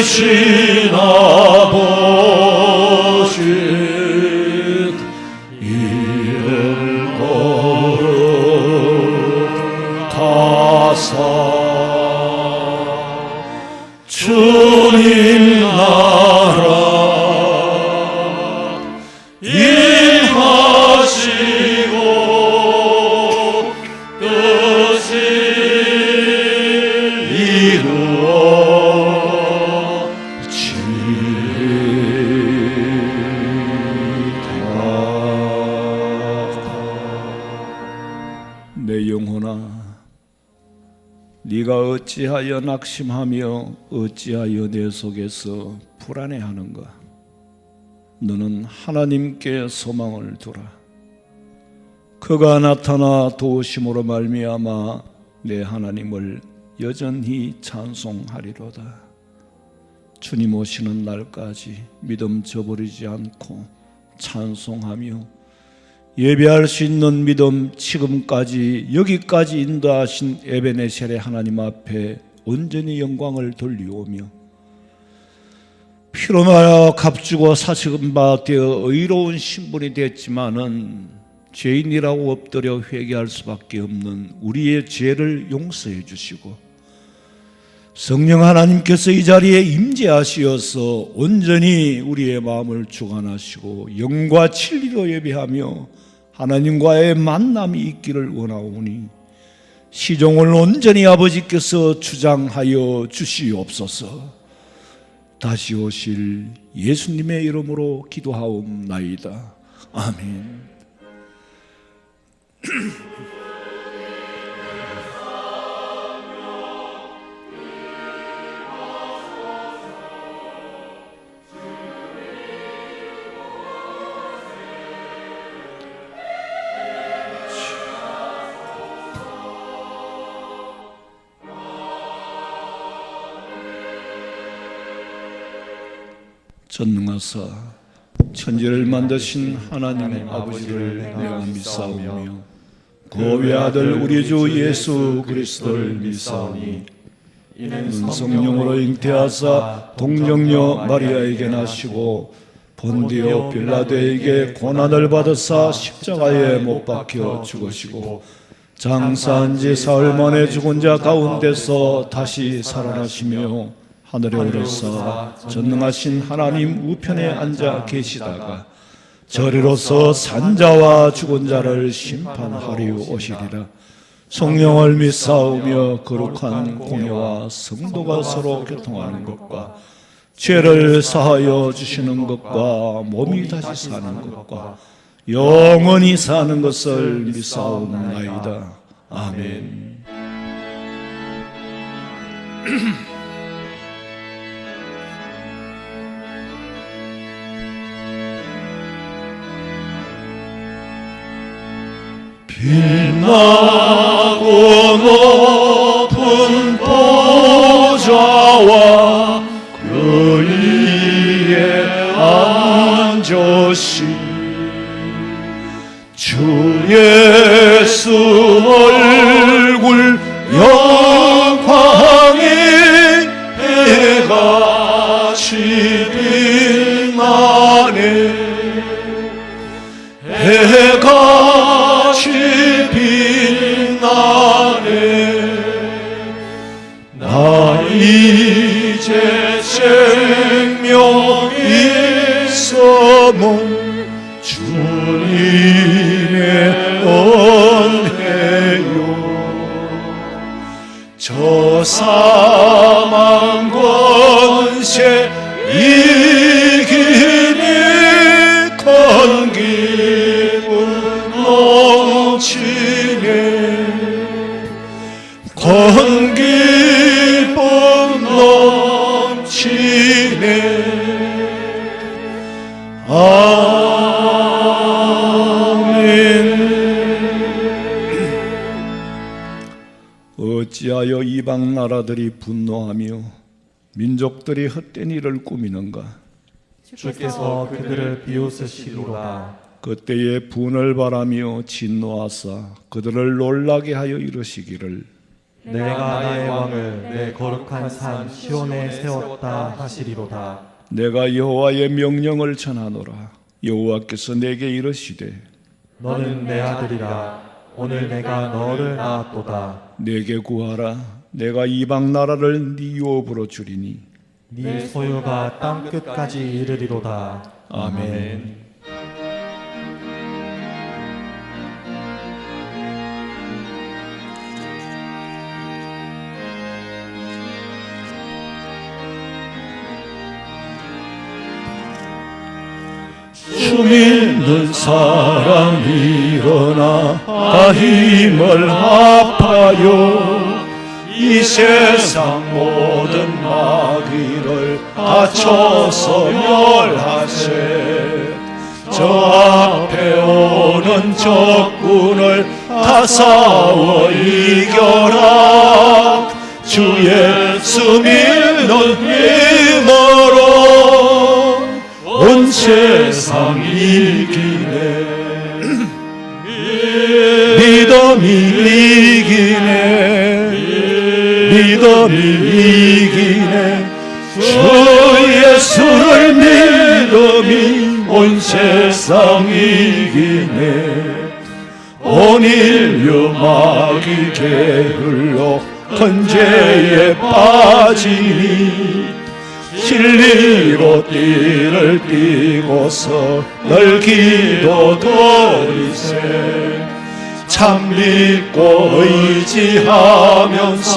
되신 아버지 이름 거룩하사 주님 나라 임하시고 뜻을 이루어지다. 내 영혼아, 네가 어찌하여 낙심하며 어찌하여 내 속에서 불안해하는가? 너는 하나님께 소망을 두라. 그가 나타나 도우심으로 말미암아 내 하나님을 여전히 찬송하리로다. 주님 오시는 날까지 믿음 저버리지 않고 찬송하며 예배할 수 있는 믿음, 지금까지 여기까지 인도하신 에베네셀의 하나님 앞에 온전히 영광을 돌리오며 피로 말하 값주고 사시금 바 되어 의로운 신분이 됐지만은 죄인이라고 엎드려 회개할 수밖에 없는 우리의 죄를 용서해 주시고 성령 하나님께서 이 자리에 임재하시어서 온전히 우리의 마음을 주관하시고 영과 진리로 예배하며 하나님과의 만남이 있기를 원하오니 시종을 온전히 아버지께서 주장하여 주시옵소서. 다시 오실 예수님의 이름으로 기도하옵나이다. 아멘. 전능하사 천지를 만드신 하나님 아버지를 내가 믿사오며 그 외아들 우리 주 예수 그리스도를 믿사오니 이는 성령으로 잉태하사 동정녀 마리아에게 나시고 본디오 빌라도에게 고난을 받으사 십자가에 못 박혀 죽으시고 장사한 지 사흘 만에 죽은 자 가운데서 다시 살아나시며 하늘에 오르사 전능하신 하나님 우편에 앉아 계시다가 저리로서 산자와 죽은 자를 심판하려 오시리라. 성령을 믿사오며 거룩한 공예와 성도가 서로 교통하는 것과 죄를 사하여 주시는 것과 몸이 다시 사는 것과 영원히 사는 것을 믿사옵나이다. 아멘. 빛나고 높은 보좌와 그 위에 앉으신 주 예수 얼굴 영광이 해같이 빛나네. 해같이 빛나네. 나 이제 생명 있음은 주님의 은혜요. 저 사망 권세 이기니 큰 기쁨 넘치네. 큰 기쁨 넘치네. 아멘. 어찌하여 이방 나라들이 분노하며 민족들이 헛된 일을 꾸미는가? 주께서 그들을 비웃으시리로다. 그때에 분을 바라며 진노하사 그들을 놀라게 하여 이르시기를 내가 나의 왕을 내 거룩한 산 시온에 세웠다 하시리로다. 내가 여호와의 명령을 전하노라. 여호와께서 내게 이르시되 너는 내 아들이라. 오늘 내가 너를 낳았도다. 내게 구하라. 내가 이방 나라를 네 유업으로 주리니 네 소유가 땅 끝까지 이르리로다. 아멘. 주 믿는 사람 일어나 다 힘을 합하여 이 세상 모든 마귀를 다쳐서 멸하세. 저 앞에 오는 적군을 다 싸워 이겨라. 주 예수 믿는 힘으로 온 세상 이기네. 믿음이 이기네. 믿음이 이기네. 주 예수를 믿음이 온 세상 이기네. 온 인류 마귀 게을러 큰 죄에 빠지니 진리로 띠를 띠고서 널 기도드리세. 참 믿고 의지하면서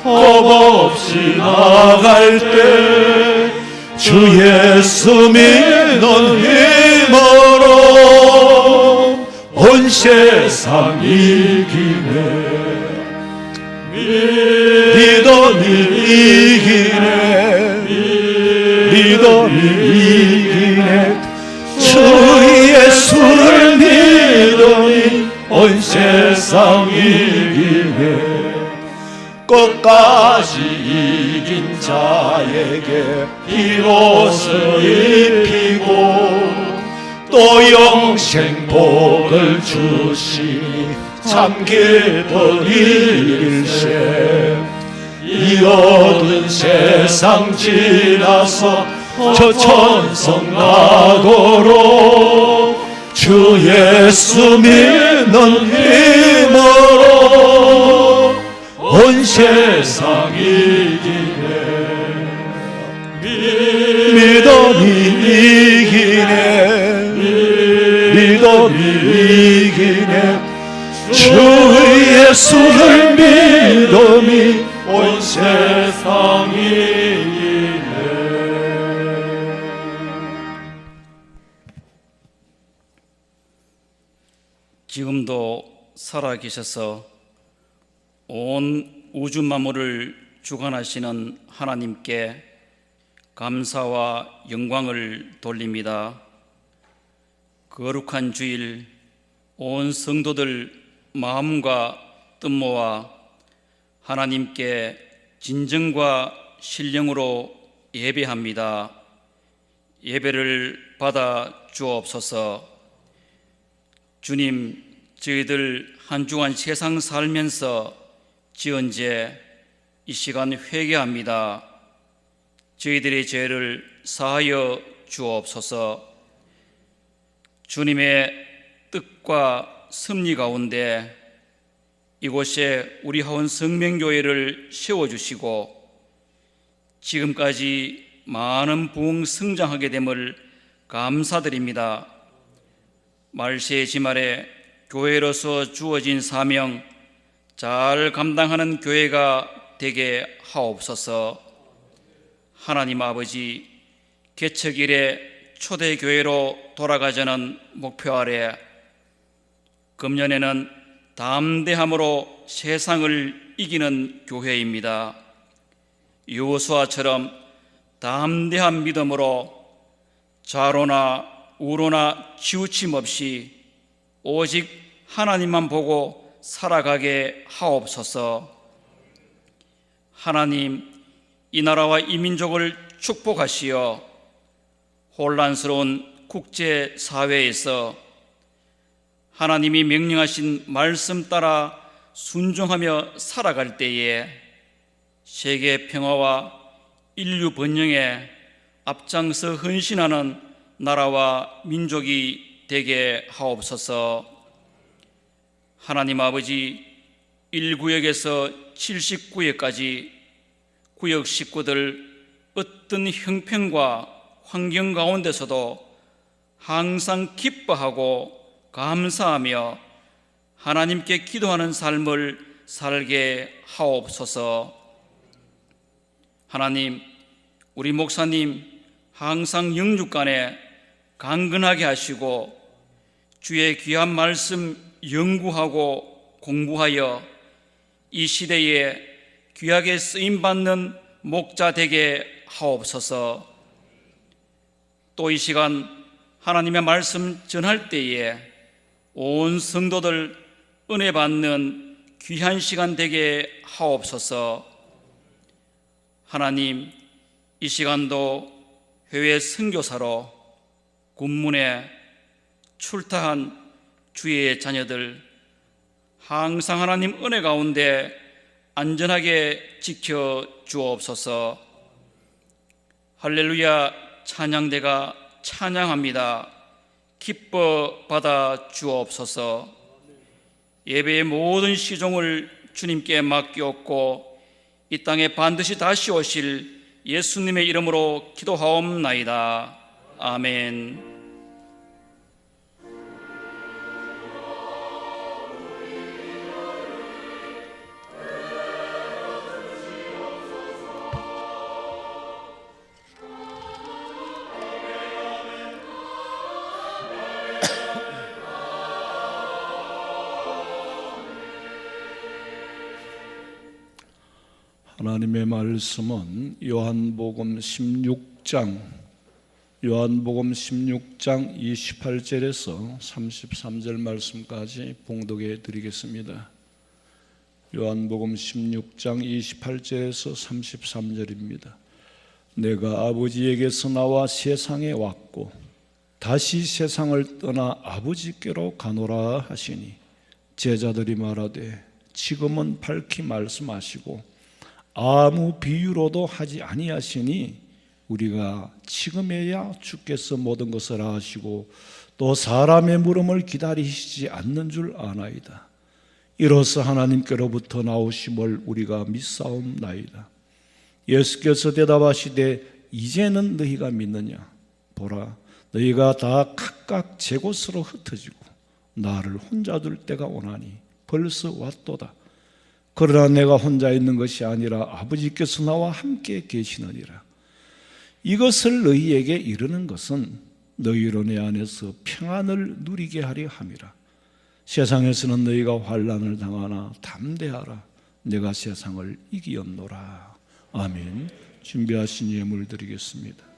겁없이 나갈 때 주 예수 믿는 힘으로 온 세상 이기네. 믿음이 이기네. 믿음이 이기네. 주 예수를 믿으니 온 세상 이기네. 끝까지 이긴 자에게 흰옷을 입히고 또 영생 복을 주시니 참 기쁜 일일세. 이 어두운 세상 지나서 저 천성 나도록 주 예수 믿는 힘으로 온 세상 이기네. 믿음이 이기네. 믿음이 이기네. 주 예수를 믿음이 온 세상 이기네. 지금도 살아계셔서 온 우주 만물을 주관하시는 하나님께 감사와 영광을 돌립니다. 거룩한 주일 온 성도들 마음과 뜻 모아 하나님께 진정과 신령으로 예배합니다. 예배를 받아 주옵소서. 주님, 저희들 한 주간 세상 살면서 지은 죄 이 시간 회개합니다. 저희들의 죄를 사하여 주옵소서. 주님의 뜻과 섭리 가운데 이곳에 우리 하원 성명교회를 세워주시고 지금까지 많은 부흥 성장하게 됨을 감사드립니다. 말세의 지말에 교회로서 주어진 사명 잘 감당하는 교회가 되게 하옵소서. 하나님 아버지, 개척일에 초대교회로 돌아가자는 목표 아래 금년에는 담대함으로 세상을 이기는 교회입니다. 여호수아처럼 담대한 믿음으로 좌로나 우로나 치우침 없이 오직 하나님만 보고 살아가게 하옵소서. 하나님, 이 나라와 이 민족을 축복하시어 혼란스러운 국제사회에서 하나님이 명령하신 말씀 따라 순종하며 살아갈 때에 세계 평화와 인류 번영에 앞장서 헌신하는 나라와 민족이 되게 하옵소서. 하나님 아버지, 1구역에서 79역까지 구역 식구들 어떤 형편과 환경 가운데서도 항상 기뻐하고 감사하며 하나님께 기도하는 삶을 살게 하옵소서. 하나님, 우리 목사님 항상 영육간에 강건하게 하시고 주의 귀한 말씀 연구하고 공부하여 이 시대에 귀하게 쓰임받는 목자 되게 하옵소서. 또 이 시간 하나님의 말씀 전할 때에 온 성도들 은혜 받는 귀한 시간 되게 하옵소서. 하나님, 이 시간도 해외 선교사로 군문에 출타한 주의 자녀들 항상 하나님 은혜 가운데 안전하게 지켜 주옵소서. 할렐루야 찬양대가 찬양합니다. 기뻐 받아 주옵소서. 예배의 모든 시종을 주님께 맡기옵고 이 땅에 반드시 다시 오실 예수님의 이름으로 기도하옵나이다. 아멘. 하나님의 말씀은 요한복음 16장 28절에서 33절 말씀까지 봉독해 드리겠습니다. 요한복음 16장 28절에서 33절입니다. 내가 아버지에게서 나와 세상에 왔고 다시 세상을 떠나 아버지께로 가노라 하시니 제자들이 말하되 지금은 밝히 말씀하시고 아무 비유로도 하지 아니하시니 우리가 지금에야 주께서 모든 것을 아시고 또 사람의 물음을 기다리시지 않는 줄 아나이다. 이로써 하나님께로부터 나오심을 우리가 믿사옵나이다. 예수께서 대답하시되 이제는 너희가 믿느냐? 보라, 너희가 다 각각 제 곳으로 흩어지고 나를 혼자 둘 때가 오나니 벌써 왔도다. 그러나 내가 혼자 있는 것이 아니라 아버지께서 나와 함께 계시느니라. 이것을 너희에게 이르는 것은 너희로 내 안에서 평안을 누리게 하려 함이라. 세상에서는 너희가 환난을 당하나 담대하라. 내가 세상을 이기었노라. 아멘. 준비하신 예물 드리겠습니다.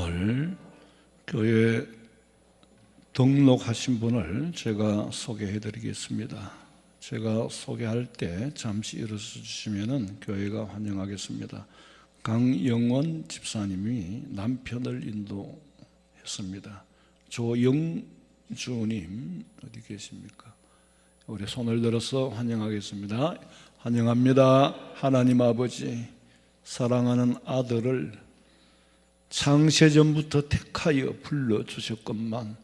오늘 교회 등록하신 분을 제가 소개해 드리겠습니다. 제가 소개할 때 잠시 일어서 주시면 교회가 환영하겠습니다. 강영원 집사님이 남편을 인도했습니다. 조영주님 어디 계십니까? 우리 손을 들어서 환영하겠습니다. 환영합니다. 하나님 아버지, 사랑하는 아들을 창세전부터 택하여 불러주셨건만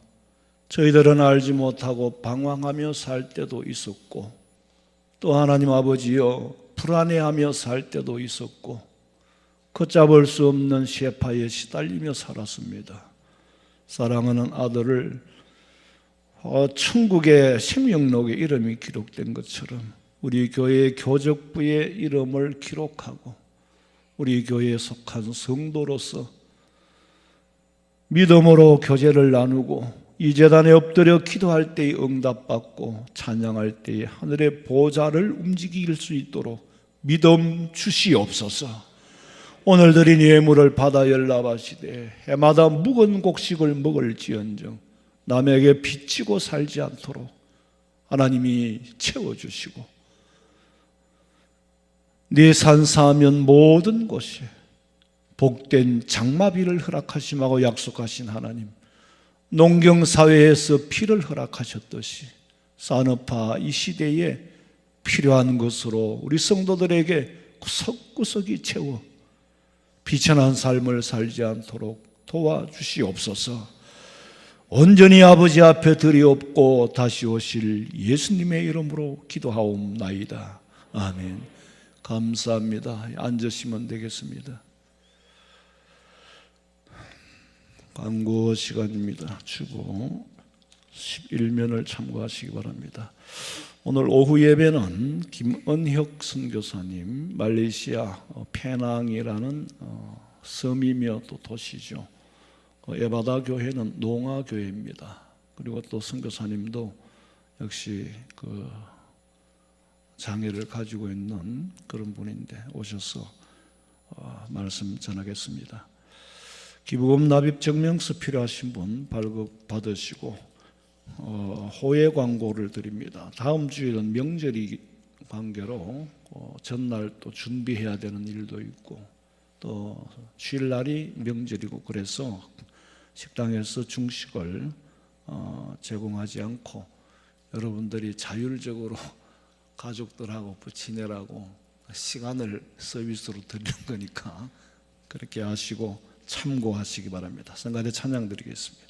저희들은 알지 못하고 방황하며 살 때도 있었고, 또 하나님 아버지여 불안해하며 살 때도 있었고, 걷잡을 수 없는 셰파에 시달리며 살았습니다. 사랑하는 아들을 천국의 생명록에 이름이 기록된 것처럼 우리 교회의 교적부의 이름을 기록하고 우리 교회에 속한 성도로서 믿음으로 교제를 나누고 이 제단에 엎드려 기도할 때에 응답받고 찬양할 때에 하늘의 보좌를 움직일 수 있도록 믿음 주시옵소서. 오늘 드린 예물을 받아 연락하시되 해마다 묵은 곡식을 먹을지언정 남에게 비치고 살지 않도록 하나님이 채워주시고, 네 산사하면 모든 곳에 복된 장마비를 허락하심하고 약속하신 하나님, 농경사회에서 피를 허락하셨듯이 산업화 이 시대에 필요한 것으로 우리 성도들에게 구석구석이 채워 비천한 삶을 살지 않도록 도와주시옵소서. 온전히 아버지 앞에 드리옵고 다시 오실 예수님의 이름으로 기도하옵나이다. 아멘. 감사합니다. 앉으시면 되겠습니다. 광고 시간입니다. 주보 11면을 참고하시기 바랍니다. 오늘 오후 예배는 김은혁 선교사님, 말레이시아 페낭이라는 섬이며 또 도시죠. 에바다 교회는 농아 교회입니다. 그리고 또 선교사님도 역시 그 장애를 가지고 있는 그런 분인데 오셔서 말씀 전하겠습니다. 기부금 납입 증명서 필요하신 분 발급 받으시고 호외 광고를 드립니다. 다음 주일은 명절이 관계로 전날 또 준비해야 되는 일도 있고 또 주일날이 명절이고 그래서 식당에서 중식을 제공하지 않고 여러분들이 자율적으로 가족들하고 지내라고 시간을 서비스로 드리는 거니까 그렇게 하시고 참고하시기 바랍니다. 성가대 찬양 드리겠습니다.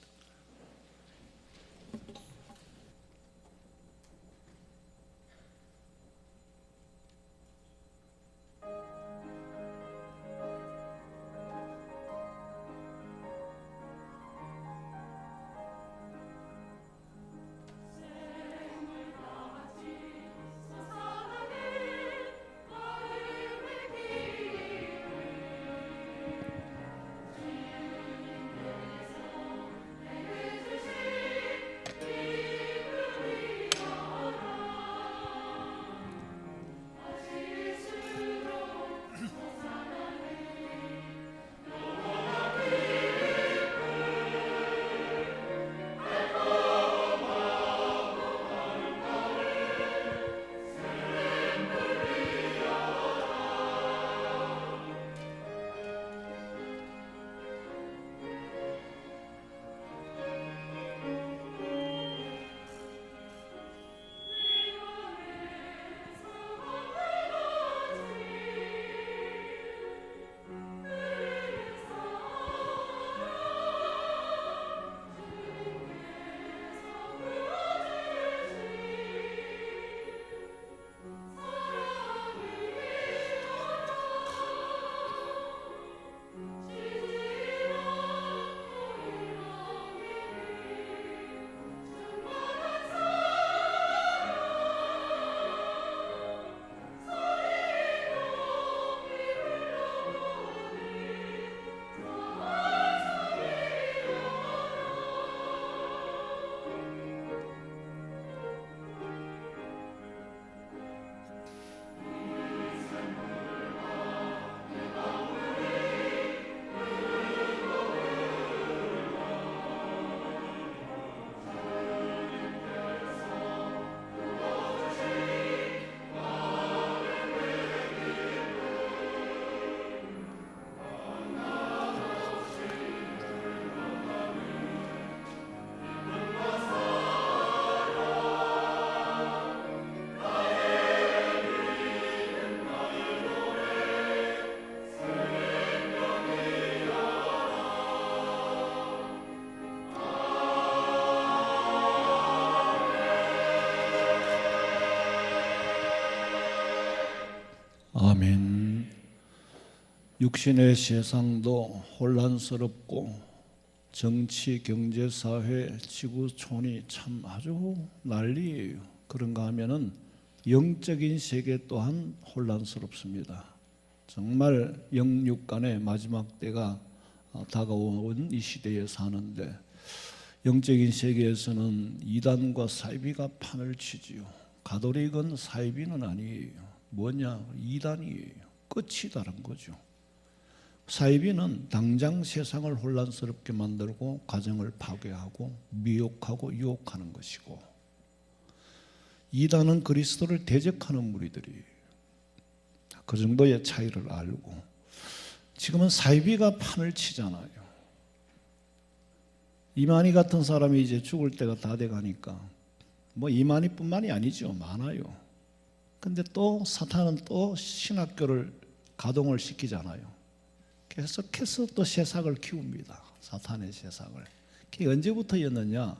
아멘. 육신의 세상도 혼란스럽고 정치, 경제, 사회, 지구촌이 참 아주 난리예요. 그런가 하면은 영적인 세계 또한 혼란스럽습니다. 정말 영육간의 마지막 때가 다가온 이 시대에 사는데 영적인 세계에서는 이단과 사이비가 판을 치지요. 가톨릭은 사이비는 아니에요. 뭐냐? 이단이에요. 끝이 다른 거죠. 사이비는 당장 세상을 혼란스럽게 만들고 가정을 파괴하고 미혹하고 유혹하는 것이고, 이단은 그리스도를 대적하는 무리들이에요. 그 정도의 차이를 알고, 지금은 사이비가 판을 치잖아요. 이만희 같은 사람이 이제 죽을 때가 다 돼가니까 뭐 이만희뿐만이 아니죠. 많아요. 근데 또 사탄은 또 신학교를 가동을 시키잖아요. 계속해서 또 새싹을 키웁니다. 사탄의 새싹을. 그게 언제부터였느냐?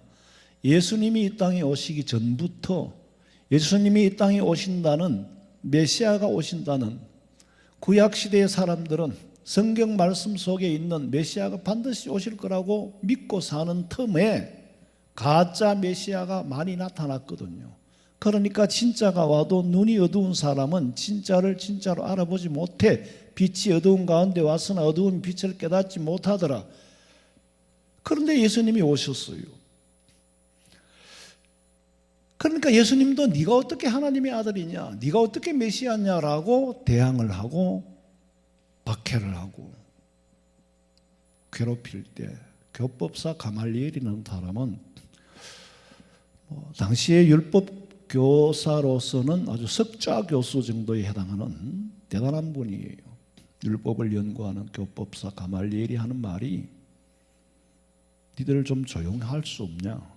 예수님이 이 땅에 오시기 전부터, 예수님이 이 땅에 오신다는, 메시아가 오신다는 구약시대의 사람들은 성경 말씀 속에 있는 메시아가 반드시 오실 거라고 믿고 사는 틈에 가짜 메시아가 많이 나타났거든요. 그러니까 진짜가 와도 눈이 어두운 사람은 진짜를 진짜로 알아보지 못해 빛이 어두운 가운데 왔으나 어두운 빛을 깨닫지 못하더라. 그런데 예수님이 오셨어요. 그러니까 예수님도 네가 어떻게 하나님의 아들이냐, 네가 어떻게 메시아냐라고 대항을 하고 박해를 하고 괴롭힐 때, 교법사 가말리엘이라는 사람은 당시의 율법 교사로서는 아주 석좌 교수 정도에 해당하는 대단한 분이에요. 율법을 연구하는 교법사 가말리엘이 하는 말이, 니들 좀 조용히 할 수 없냐?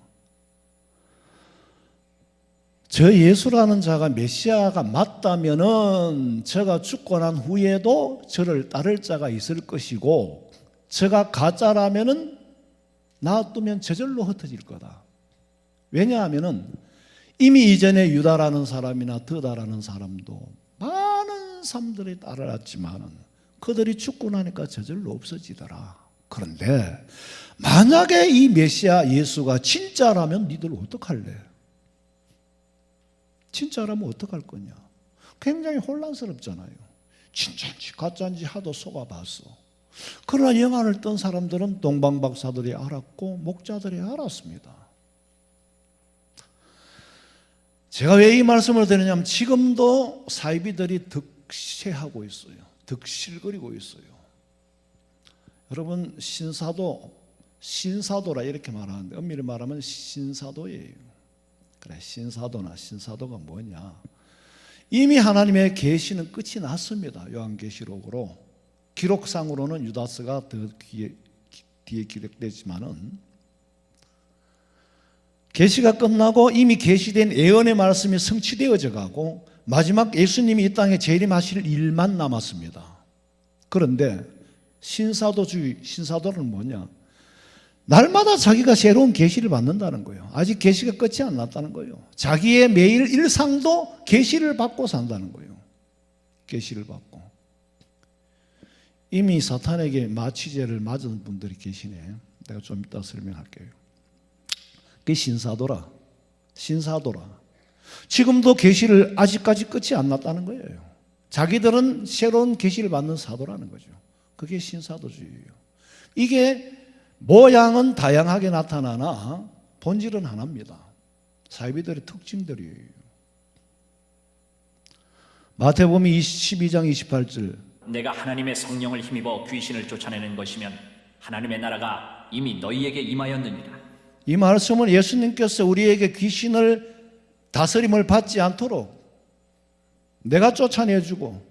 저 예수라는 자가 메시아가 맞다면은 저가 죽고 난 후에도 저를 따를 자가 있을 것이고, 저가 가짜라면은 놔두면 저절로 흩어질 거다. 왜냐하면은 이미 이전에 유다라는 사람이나 드다라는 사람도 많은 사람들이 따라왔지만은 그들이 죽고 나니까 저절로 없어지더라. 그런데 만약에 이 메시아 예수가 진짜라면 니들 어떡할래? 진짜라면 어떡할 거냐? 굉장히 혼란스럽잖아요. 진짜인지 가짜인지 하도 속아봤어. 그러나 영안을 뜬 사람들은 동방박사들이 알았고 목자들이 알았습니다. 제가 왜 이 말씀을 드리냐면 지금도 사이비들이 득세하고 있어요. 득실거리고 있어요. 여러분, 신사도라 이렇게 말하는데 엄밀히 말하면 신사도예요. 그래, 신사도나 신사도가 뭐냐? 이미 하나님의 계시는 끝이 났습니다. 요한계시록으로. 기록상으로는 유다스가 더 뒤에 기록되지만은 계시가 끝나고 이미 계시된 예언의 말씀이 성취되어져 가고 마지막 예수님이 이 땅에 재림하실 일만 남았습니다. 그런데 신사도는 뭐냐? 날마다 자기가 새로운 계시를 받는다는 거예요. 아직 계시가 끝이 안 났다는 거예요. 자기의 매일 일상도 계시를 받고 산다는 거예요. 계시를 받고. 이미 사탄에게 마취제를 맞은 분들이 계시네. 내가 좀 이따 설명할게요. 그게 신사도라. 지금도 계시를 아직까지 끝이 안 났다는 거예요. 자기들은 새로운 계시를 받는 사도라는 거죠. 그게 신사도주의예요. 이게 모양은 다양하게 나타나나 본질은 하나입니다. 사이비들의 특징들이에요. 마태복음 12장 28절. 내가 하나님의 성령을 힘입어 귀신을 쫓아내는 것이면 하나님의 나라가 이미 너희에게 임하였느니라. 이 말씀은 예수님께서 우리에게 귀신을 다스림을 받지 않도록 내가 쫓아내주고,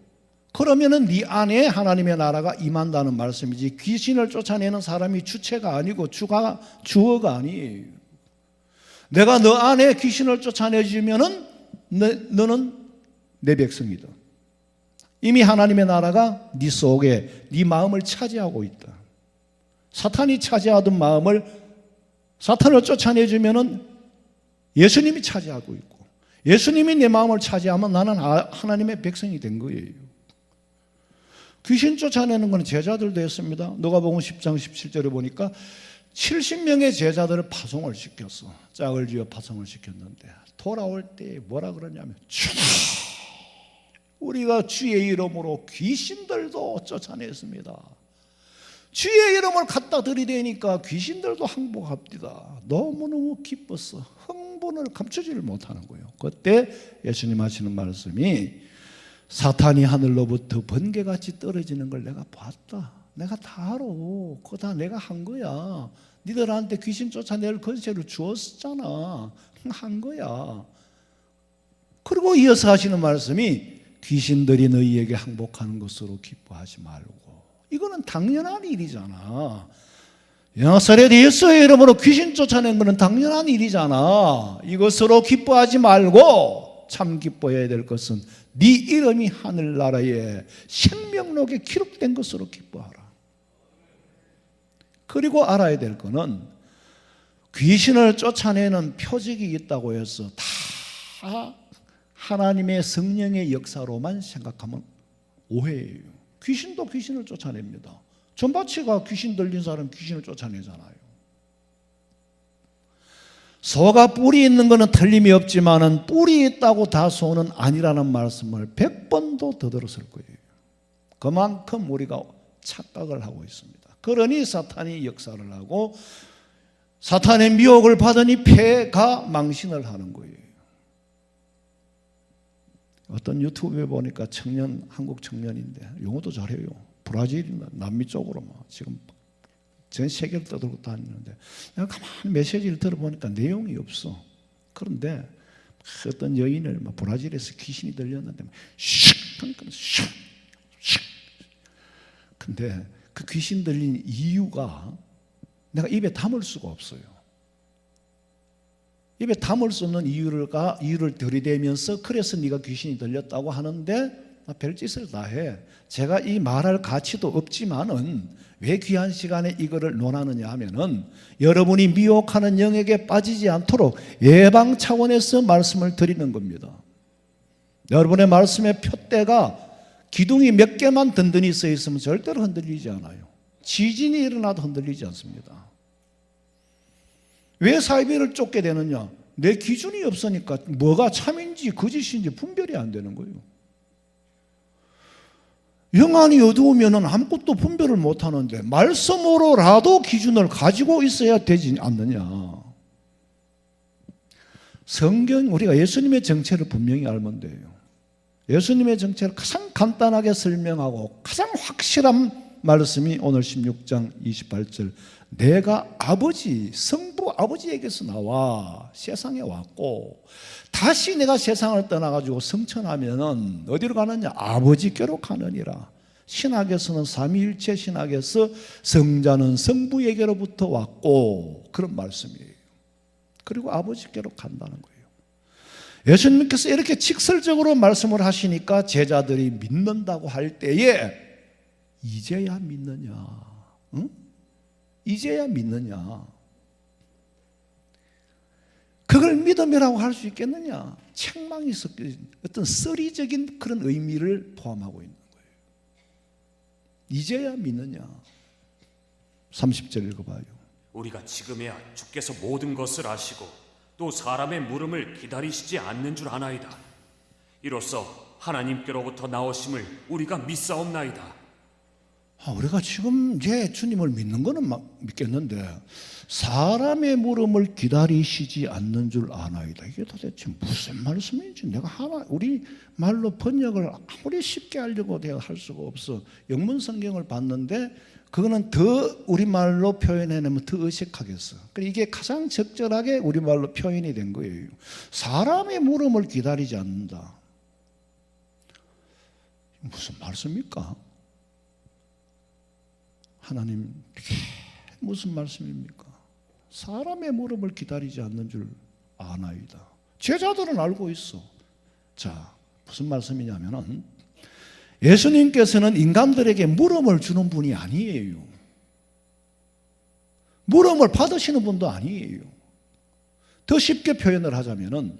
그러면은 네 안에 하나님의 나라가 임한다는 말씀이지, 귀신을 쫓아내는 사람이 주체가 아니고 주어가 아니에요. 내가 너 안에 귀신을 쫓아내주면은 너는 내 백성이다. 이미 하나님의 나라가 네 속에, 네 마음을 차지하고 있다. 사탄이 차지하던 마음을 사탄을 쫓아내주면은 예수님이 차지하고 있고, 예수님이 내 마음을 차지하면 나는 하나님의 백성이 된 거예요. 귀신 쫓아내는 건 제자들도 했습니다. 누가복음 10장 17절에 보니까 70명의 제자들을 파송을 시켰어. 짝을 지어 파송을 시켰는데 돌아올 때 뭐라 그러냐면 주님, 우리가 주의 이름으로 귀신들도 쫓아냈습니다. 주의 이름을 갖다 들이대니까 귀신들도 항복합니다. 너무너무 기뻤어. 흥분을 감추지를 못하는 거예요. 그때 예수님 하시는 말씀이 사탄이 하늘로부터 번개같이 떨어지는 걸 내가 봤다. 내가 다 알아. 그거 다 내가 한 거야. 니들한테 귀신 쫓아낼 권세를 주었잖아. 한 거야. 그리고 이어서 하시는 말씀이 귀신들이 너희에게 항복하는 것으로 기뻐하지 말고. 이거는 당연한 일이잖아. 나사렛 예수의 이름으로 귀신 쫓아낸 것은 당연한 일이잖아. 이것으로 기뻐하지 말고 참 기뻐해야 될 것은 네 이름이 하늘나라에 생명록에 기록된 것으로 기뻐하라. 그리고 알아야 될 것은 귀신을 쫓아내는 표적이 있다고 해서 다 하나님의 성령의 역사로만 생각하면 오해예요. 귀신도 귀신을 쫓아냅니다. 전바치가 귀신 들린 사람 귀신을 쫓아내잖아요. 소가 뿔이 있는 것은 틀림이 없지만 뿔이 있다고 다 소는 아니라는 말씀을 100번도 더 들었을 거예요. 그만큼 우리가 착각을 하고 있습니다. 그러니 사탄이 역사를 하고 사탄의 미혹을 받으니 패가 망신을 하는 거예요. 어떤 유튜브에 보니까 청년, 한국 청년인데 영어도 잘해요. 브라질이나 남미 쪽으로 막 지금 전 세계를 떠들고 다니는데 내가 가만히 메시지를 들어보니까 내용이 없어. 그런데 어떤 여인을 막 브라질에서 귀신이 들렸는데 슉 하니까 슉 근데 그 귀신 들린 이유가 내가 입에 담을 수가 없어요. 입에 담을 수 없는 이유를 들이대면서 그래서 네가 귀신이 들렸다고 하는데 별짓을 다 해. 제가 이 말할 가치도 없지만은 왜 귀한 시간에 이거를 논하느냐 하면은 여러분이 미혹하는 영역에 빠지지 않도록 예방 차원에서 말씀을 드리는 겁니다. 여러분의 말씀의 푯대가 기둥이 몇 개만 든든히 써 있으면 절대로 흔들리지 않아요. 지진이 일어나도 흔들리지 않습니다. 왜 사이비를 쫓게 되느냐? 내 기준이 없으니까 뭐가 참인지 거짓인지 분별이 안 되는 거예요. 영안이 어두우면 아무것도 분별을 못하는데 말씀으로라도 기준을 가지고 있어야 되지 않느냐. 성경, 우리가 예수님의 정체를 분명히 알면 돼요. 예수님의 정체를 가장 간단하게 설명하고 가장 확실한 말씀이 오늘 16장 28절 내가 아버지, 성부 아버지에게서 나와 세상에 왔고 다시 내가 세상을 떠나가지고 성천하면은 어디로 가느냐? 아버지께로 가느니라. 신학에서는 삼위일체 신학에서 성자는 성부에게로부터 왔고 그런 말씀이에요. 그리고 아버지께로 간다는 거예요. 예수님께서 이렇게 직설적으로 말씀을 하시니까 제자들이 믿는다고 할 때에 이제야 믿느냐? 응? 이제야 믿느냐? 그걸 믿음이라고 할 수 있겠느냐? 책망이 섞인 어떤 쓰리적인 그런 의미를 포함하고 있는 거예요. 이제야 믿느냐? 30절 읽어봐요. 우리가 지금에야 주께서 모든 것을 아시고 또 사람의 물음을 기다리시지 않는 줄 아나이다. 이로써 하나님께로부터 나오심을 우리가 믿사옵나이다. 우리가 지금 이제 주님을 믿는 거는 믿겠는데 사람의 물음을 기다리시지 않는 줄 아나이다. 이게 도대체 무슨 말씀인지 내가 우리 말로 번역을 아무리 쉽게 하려고 내가 할 수가 없어. 영문 성경을 봤는데 그거는 더 우리말로 표현해내면 더 어색하겠어. 그러니까 이게 가장 적절하게 우리말로 표현이 된 거예요. 사람의 물음을 기다리지 않는다. 무슨 말씀입니까? 하나님, 이게 무슨 말씀입니까? 사람의 물음을 기다리지 않는 줄 아나이다. 제자들은 알고 있어. 자, 무슨 말씀이냐면은 예수님께서는 인간들에게 물음을 주는 분이 아니에요. 물음을 받으시는 분도 아니에요. 더 쉽게 표현을 하자면은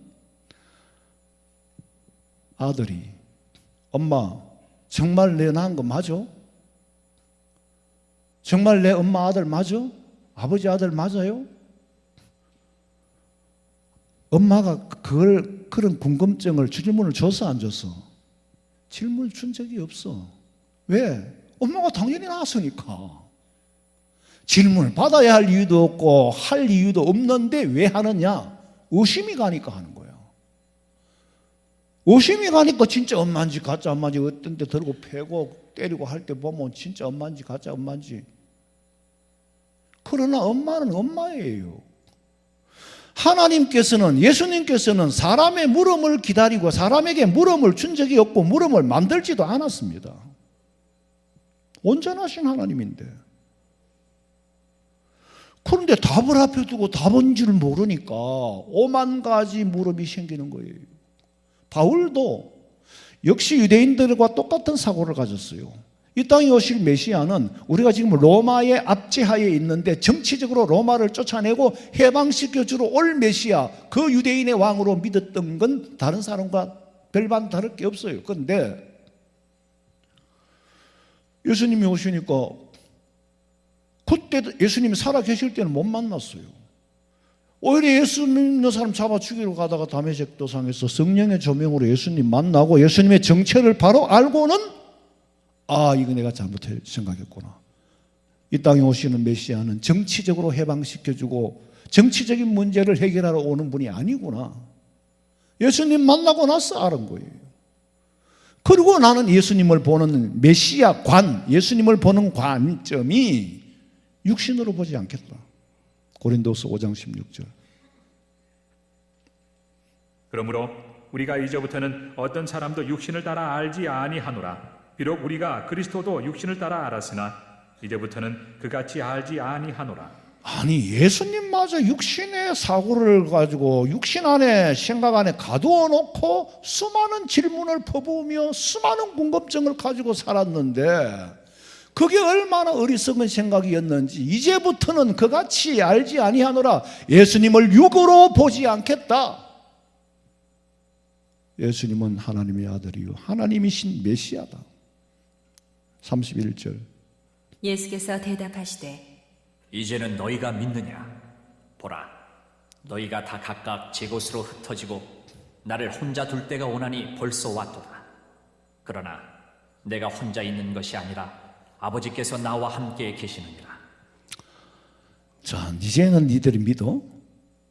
아들이 엄마 정말 내 낳은 거 맞아? 정말 내 엄마 아들 맞아? 아버지 아들 맞아요? 엄마가 그런 궁금증을 질문을 줬어 안 줬어? 질문을 준 적이 없어. 왜? 엄마가 당연히 낳았으니까. 질문을 받아야 할 이유도 없고 할 이유도 없는데 왜 하느냐? 의심이 가니까 하는 거야. 의심이 가니까 진짜 엄마인지 가짜 엄마인지 어떤 데 들고 패고 때리고 할 때 보면 진짜 엄마인지 가짜 엄마인지. 그러나 엄마는 엄마예요. 하나님께서는, 예수님께서는 사람의 물음을 기다리고 사람에게 물음을 준 적이 없고 물음을 만들지도 않았습니다. 온전하신 하나님인데. 그런데 답을 앞에 두고 답인 줄 모르니까 5만 가지 물음이 생기는 거예요. 바울도 역시 유대인들과 똑같은 사고를 가졌어요. 이 땅에 오실 메시아는 우리가 지금 로마의 압제하에 있는데 정치적으로 로마를 쫓아내고 해방시켜주러 올 메시아, 그 유대인의 왕으로 믿었던 건 다른 사람과 별반 다를 게 없어요. 그런데 예수님이 오시니까 그때 예수님이 살아 계실 때는 못 만났어요. 오히려 예수 믿는 사람 잡아 죽이러 가다가 다메섹 도상에서 성령의 조명으로 예수님 만나고 예수님의 정체를 바로 알고는 이거 내가 잘못해 생각했구나. 이 땅에 오시는 메시아는 정치적으로 해방시켜주고 정치적인 문제를 해결하러 오는 분이 아니구나. 예수님 만나고 나서 알은 거예요. 그리고 나는 예수님을 보는 메시아 예수님을 보는 관점이 육신으로 보지 않겠다. 고린도서 5장 16절. 그러므로 우리가 이제부터는 어떤 사람도 육신을 따라 알지 아니하노라. 비록 우리가 그리스도도 육신을 따라 알았으나 이제부터는 그같이 알지 아니하노라. 아니 예수님마저 육신의 사고를 가지고 육신 안에 생각 안에 가두어 놓고 수많은 질문을 퍼부으며 수많은 궁금증을 가지고 살았는데 그게 얼마나 어리석은 생각이었는지 이제부터는 그같이 알지 아니하노라. 예수님을 육으로 보지 않겠다. 예수님은 하나님의 아들이요 하나님이신 메시아다. 31절. 예수께서 대답하시되 이제는 너희가 믿느냐? 보라, 너희가 다 각각 제 곳으로 흩어지고 나를 혼자 둘 때가 오나니 벌써 왔도다. 그러나 내가 혼자 있는 것이 아니라 아버지께서 나와 함께 계시느니라. 자, 이제는 니들이 믿어?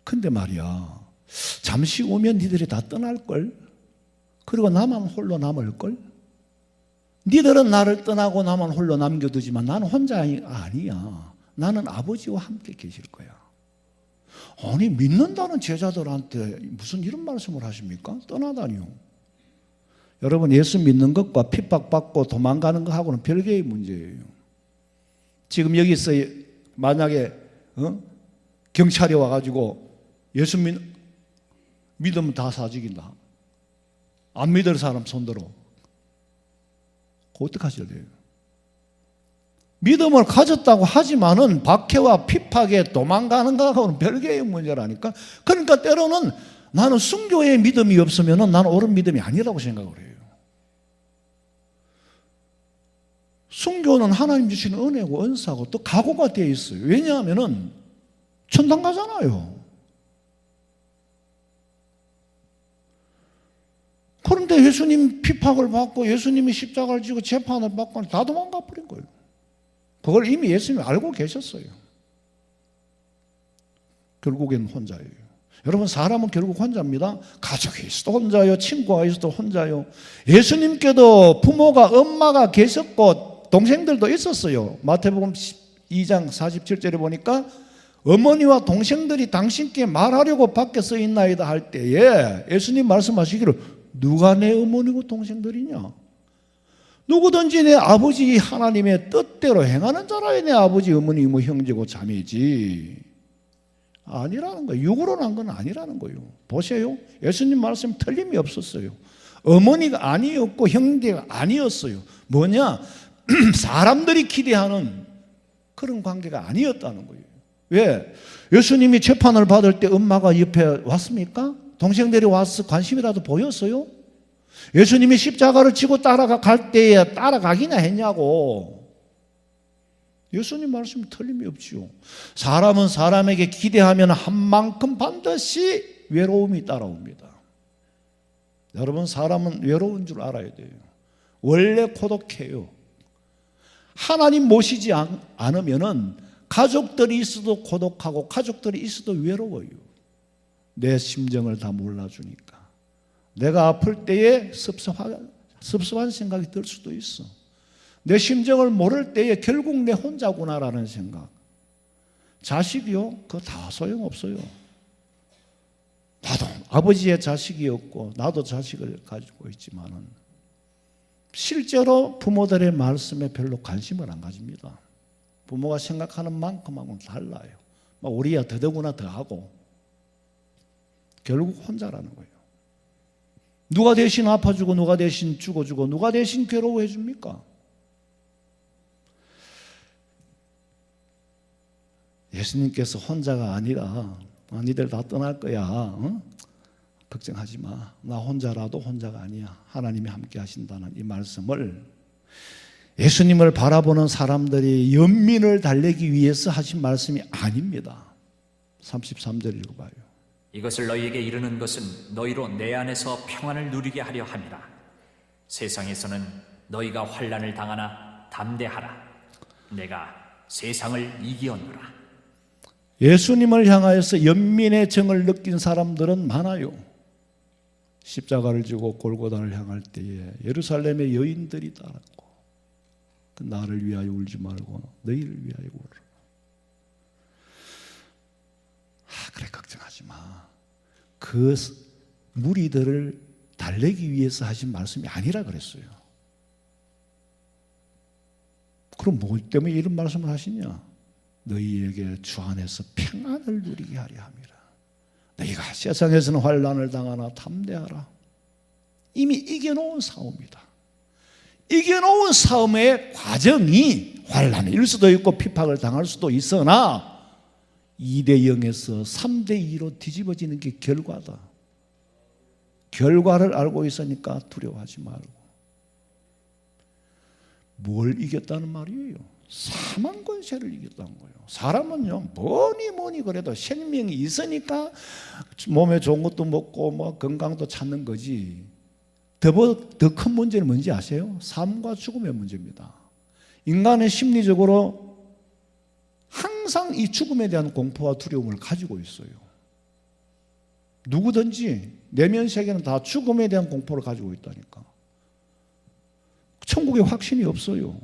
근데 말이야, 잠시 오면 니들이 다 떠날걸? 그리고 나만 홀로 남을걸? 니들은 나를 떠나고 나만 홀로 남겨두지만 나는 혼자 아니야. 나는 아버지와 함께 계실 거야. 아니 믿는다는 제자들한테 무슨 이런 말씀을 하십니까? 떠나다니요. 여러분 예수 믿는 것과 핍박받고 도망가는 것하고는 별개의 문제예요. 지금 여기서 만약에 경찰이 와가지고 예수 믿으면 다 사직인다. 안 믿을 사람 손들어. 그거 어떡하셔야 돼요? 믿음을 가졌다고 하지만은 박해와 핍박에 도망가는 것하고는 별개의 문제라니까. 그러니까 때로는 나는 순교의 믿음이 없으면은 나는 옳은 믿음이 아니라고 생각을 해요. 순교는 하나님 주시는 은혜고 은사고 또 각오가 되어 있어요. 왜냐하면은 천당 가잖아요. 그런데 예수님 핍박을 받고 예수님이 십자가를 지고 재판을 받고 다 도망가 버린 거예요. 그걸 이미 예수님이 알고 계셨어요. 결국엔 혼자예요. 여러분 사람은 결국 혼자입니다. 가족이 있어도 혼자요, 친구가 있어도 혼자요. 예수님께도 부모가 엄마가 계셨고 동생들도 있었어요. 마태복음 2장 47절에 보니까 어머니와 동생들이 당신께 말하려고 밖에 써 있나이다 할 때에 예수님 말씀하시기를 누가 내 어머니고 동생들이냐? 누구든지 내 아버지 하나님의 뜻대로 행하는 자라야 내 아버지 어머니 뭐 형제고 자매지. 아니라는 거예요. 육으로 난 건 아니라는 거예요. 보세요. 예수님 말씀 틀림이 없었어요. 어머니가 아니었고 형제가 아니었어요. 뭐냐? 사람들이 기대하는 그런 관계가 아니었다는 거예요. 왜? 예수님이 재판을 받을 때 엄마가 옆에 왔습니까? 동생들이 와서 관심이라도 보였어요? 예수님이 십자가를 지고 따라갈 때에 따라가기나 했냐고. 예수님 말씀이 틀림이 없지요. 사람은 사람에게 기대하면 한 만큼 반드시 외로움이 따라옵니다. 여러분, 사람은 외로운 줄 알아야 돼요. 원래 고독해요. 하나님 모시지 않으면은 가족들이 있어도 고독하고 가족들이 있어도 외로워요. 내 심정을 다 몰라주니까. 내가 아플 때에 섭섭한 생각이 들 수도 있어. 내 심정을 모를 때에 결국 내 혼자구나라는 생각. 자식이요? 그거 다 소용없어요. 나도 아버지의 자식이었고 나도 자식을 가지고 있지만은 실제로 부모들의 말씀에 별로 관심을 안 가집니다. 부모가 생각하는 만큼하고는 달라요. 막 우리야 더더구나 더하고 결국 혼자라는 거예요. 누가 대신 아파주고 누가 대신 죽어주고 누가 대신 괴로워해 줍니까? 예수님께서 혼자가 아니라 니들 다 떠날 거야. 어? 걱정하지 마. 나 혼자라도 혼자가 아니야. 하나님이 함께 하신다는 이 말씀을 예수님을 바라보는 사람들이 연민을 달래기 위해서 하신 말씀이 아닙니다. 33절 읽어봐요. 이것을 너희에게 이르는 것은 너희로 내 안에서 평안을 누리게 하려 함이라. 세상에서는 너희가 환난을 당하나 담대하라. 내가 세상을 이기었노라. 예수님을 향하여서 연민의 정을 느낀 사람들은 많아요. 십자가를 지고 골고다를 향할 때에 예루살렘의 여인들이 따랐고 나를 위하여 울지 말고 너희를 위하여 울어라. 그래 걱정하지 마. 그 무리들을 달래기 위해서 하신 말씀이 아니라 그랬어요. 그럼 뭐 때문에 이런 말씀을 하시냐? 너희에게 주 안에서 평안을 누리게 하려 함이라. 너희가 세상에서는 환난을 당하나 담대하라. 이미 이겨놓은 싸움이다. 이겨놓은 싸움의 과정이 환난일 수도 있고 핍박을 당할 수도 있으나 2대 0에서 3대 2로 뒤집어지는 게 결과다. 결과를 알고 있으니까 두려워하지 말고. 뭘 이겼다는 말이에요? 사망 권세를 이겼다는 거예요. 사람은요 뭐니 그래도 생명이 있으니까 몸에 좋은 것도 먹고 뭐 건강도 찾는 거지. 더 큰 문제는 뭔지 아세요? 삶과 죽음의 문제입니다. 인간은 심리적으로 항상 이 죽음에 대한 공포와 두려움을 가지고 있어요. 누구든지 내면 세계는 다 죽음에 대한 공포를 가지고 있다니까. 천국에 확신이 없어요.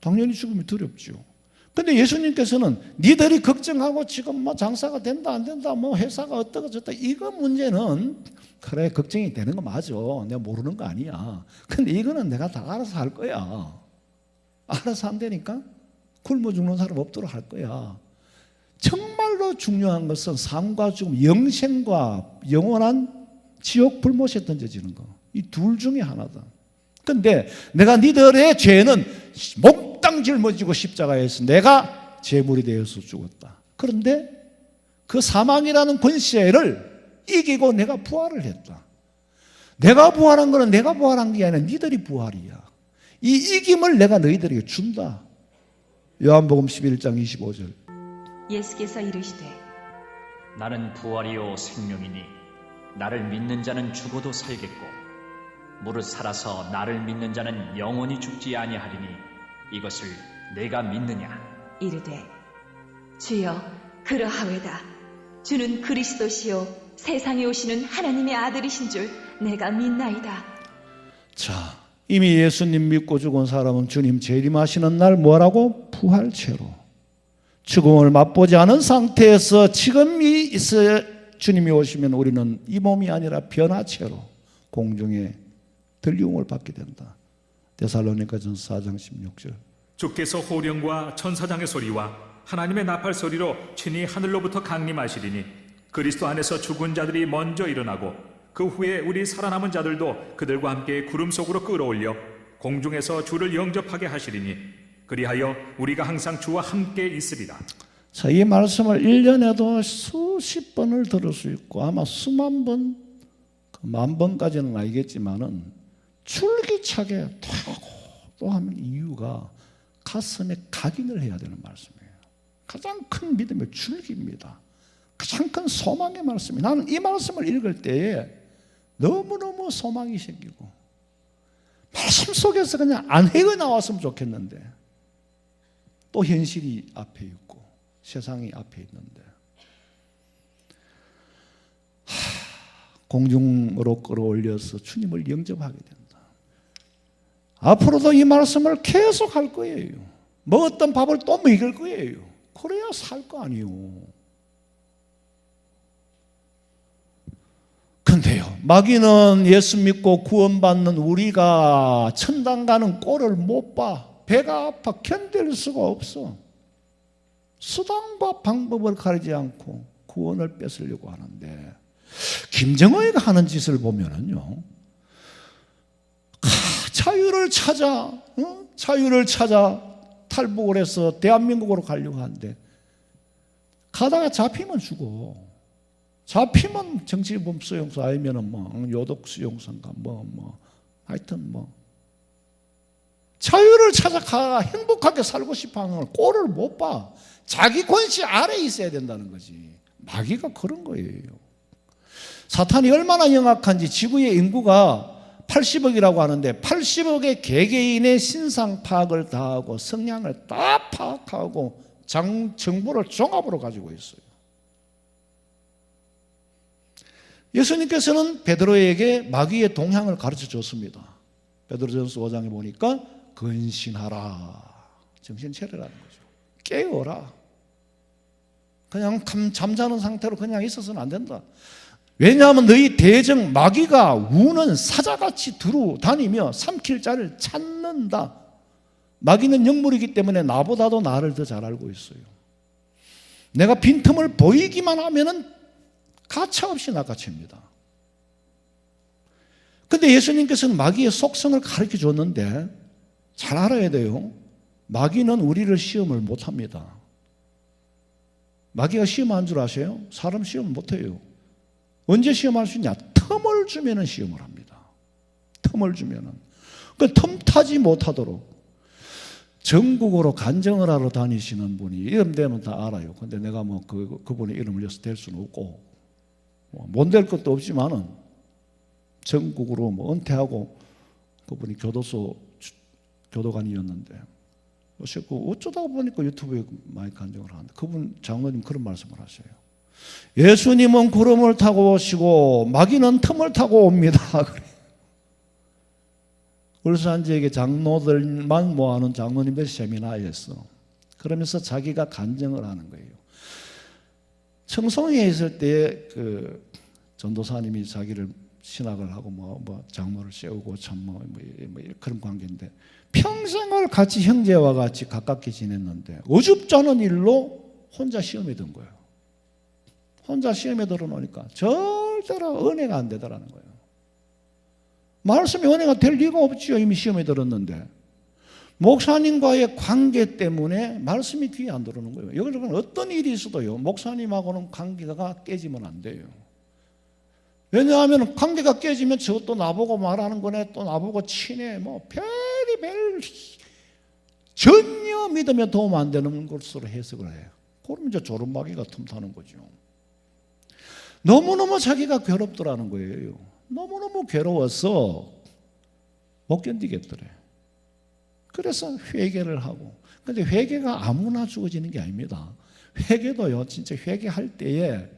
당연히 죽음이 두렵죠. 근데 예수님께서는 니들이 걱정하고 지금 뭐 장사가 된다 안 된다 뭐 회사가 어떠고 저떠 이거 문제는 그래 걱정이 되는 거 맞아. 내가 모르는 거 아니야. 근데 이거는 내가 다 알아서 할 거야. 알아서 한다니까. 굶어 죽는 사람 없도록 할 거야. 정말로 중요한 것은 삶과 죽음, 영생과 영원한 지옥 불못에 던져지는 거. 이 둘 중에 하나다. 근데 내가 니들의 죄는 몽땅 짊어지고 십자가에서 내가 제물이 되어서 죽었다. 그런데 그 사망이라는 권세를 이기고 내가 부활을 했다. 내가 부활한 거는 내가 부활한 게 아니라 니들이 부활이야. 이 이김을 내가 너희들에게 준다. 요한복음 11장 25절. 예수께서 이르시되 나는 부활이요 생명이니 나를 믿는 자는 죽어도 살겠고 무릇 살아서 나를 믿는 자는 영원히 죽지 아니하리니 이것을 내가 믿느냐? 이르되 주여 그러하외다. 주는 그리스도시요 세상에 오시는 하나님의 아들이신 줄 내가 믿나이다. 자, 이미 예수님 믿고 죽은 사람은 주님 재림하시는 날 뭐라고? 부활체로. 죽음을 맛보지 않은 상태에서 지금이 있어 주님이 오시면 우리는 이 몸이 아니라 변화체로 공중에 들리움을 받게 된다. 데살로니가전서 4장 16절. 주께서 호령과 천사장의 소리와 하나님의 나팔 소리로 친히 하늘로부터 강림하시리니 그리스도 안에서 죽은 자들이 먼저 일어나고 그 후에 우리 살아남은 자들도 그들과 함께 구름 속으로 끌어올려 공중에서 주를 영접하게 하시리니 그리하여 우리가 항상 주와 함께 있으리라. 자, 이 말씀을 1년에도 수십 번을 들을 수 있고 아마 수만 번, 만 번까지는 알겠지만은 줄기차게 또 하면 이유가 가슴에 각인을 해야 되는 말씀이에요. 가장 큰 믿음의 줄기입니다. 가장 큰 소망의 말씀이, 나는 이 말씀을 읽을 때에 너무너무 소망이 생기고 말씀 속에서 그냥 안해가 나왔으면 좋겠는데 또 현실이 앞에 있고 세상이 앞에 있는데 공중으로 끌어올려서 주님을 영접하게 된다. 앞으로도 이 말씀을 계속 할 거예요. 먹었던 밥을 또 먹일 거예요. 그래야 살 거 아니에요. 근데요, 마귀는 예수 믿고 구원받는 우리가 천당 가는 꼴을 못 봐. 배가 아파 견딜 수가 없어. 수단과 방법을 가리지 않고 구원을 뺏으려고 하는데, 김정은이가 하는 짓을 보면은요, 자유를 찾아 탈북을 해서 대한민국으로 가려고 하는데, 가다가 잡히면 죽어. 잡히면 정치범 수용소 아니면은 뭐 요독 수용소인가 하여튼 자유를 찾아가 행복하게 살고 싶어하는 걸 꼴을 못 봐. 자기 권세 아래에 있어야 된다는 거지. 마귀가 그런 거예요. 사탄이 얼마나 영악한지, 지구의 인구가 80억이라고 하는데 80억의 개개인의 신상 파악을 다 하고 성향을 다 파악하고 정보를 종합으로 가지고 있어요. 예수님께서는 베드로에게 마귀의 동향을 가르쳐 줬습니다. 베드로전서 5장에 보니까 근신하라, 정신 차리라는 거죠. 깨어라. 그냥 잠자는 상태로 그냥 있어서는 안 된다. 왜냐하면 너희 대적 마귀가 우는 사자같이 두루 다니며 삼킬 자를 찾는다. 마귀는 영물이기 때문에 나보다도 나를 더 잘 알고 있어요. 내가 빈틈을 보이기만 하면은 가차없이 낚아챕니다. 근데 예수님께서는 마귀의 속성을 가르쳐 줬는데 잘 알아야 돼요. 마귀는 우리를 시험을 못합니다. 마귀가 시험한 줄 아세요? 사람 시험을 못해요. 언제 시험할 수 있냐? 틈을 주면은 시험을 합니다. 틈을 주면은. 그 틈 타지 못하도록 전국으로 간정을 하러 다니시는 분이 이름 되면 다 알아요. 근데 내가 그분의 이름을 여서 될 수는 없고, 못 될 것도 없지만은 전국으로 은퇴하고 그분이 교도관이었는데 어쩌다 보니까 유튜브에 많이 간증을 하는데 그분 장로님 그런 말씀을 하셔요. 예수님은 구름을 타고 오시고 마귀는 틈을 타고 옵니다. 울산 지역의 장로들만 모아놓은 장로님의 세미나에서 그러면서 자기가 간증을 하는 거예요. 청송에 있을 때 그 전도사님이 자기를 신학을 하고 장로를 세우고 참 그런 관계인데 평생을 같이 형제와 같이 가깝게 지냈는데 어줍잖은 일로 혼자 시험에 든 거예요. 혼자 시험에 들어놓으니까 절대로 은혜가 안 되더라는 거예요. 말씀이 은혜가 될 리가 없지요. 이미 시험에 들었는데. 목사님과의 관계 때문에 말씀이 귀에 안 들어오는 거예요. 여기서는 어떤 일이 있어도요, 목사님하고는 관계가 깨지면 안 돼요. 왜냐하면 관계가 깨지면 저것도 나보고 말하는 거네, 또 나보고 치네, 별의별 전혀 믿으면 도움 안 되는 것으로 해석을 해요. 그러면 이제 조름마귀가 틈타는 거죠. 너무너무 자기가 괴롭더라는 거예요. 너무너무 괴로워서 못 견디겠더래. 그래서 회개를 하고. 근데 회개가 아무나 주어지는 게 아닙니다. 회개도요, 진짜 회개할 때에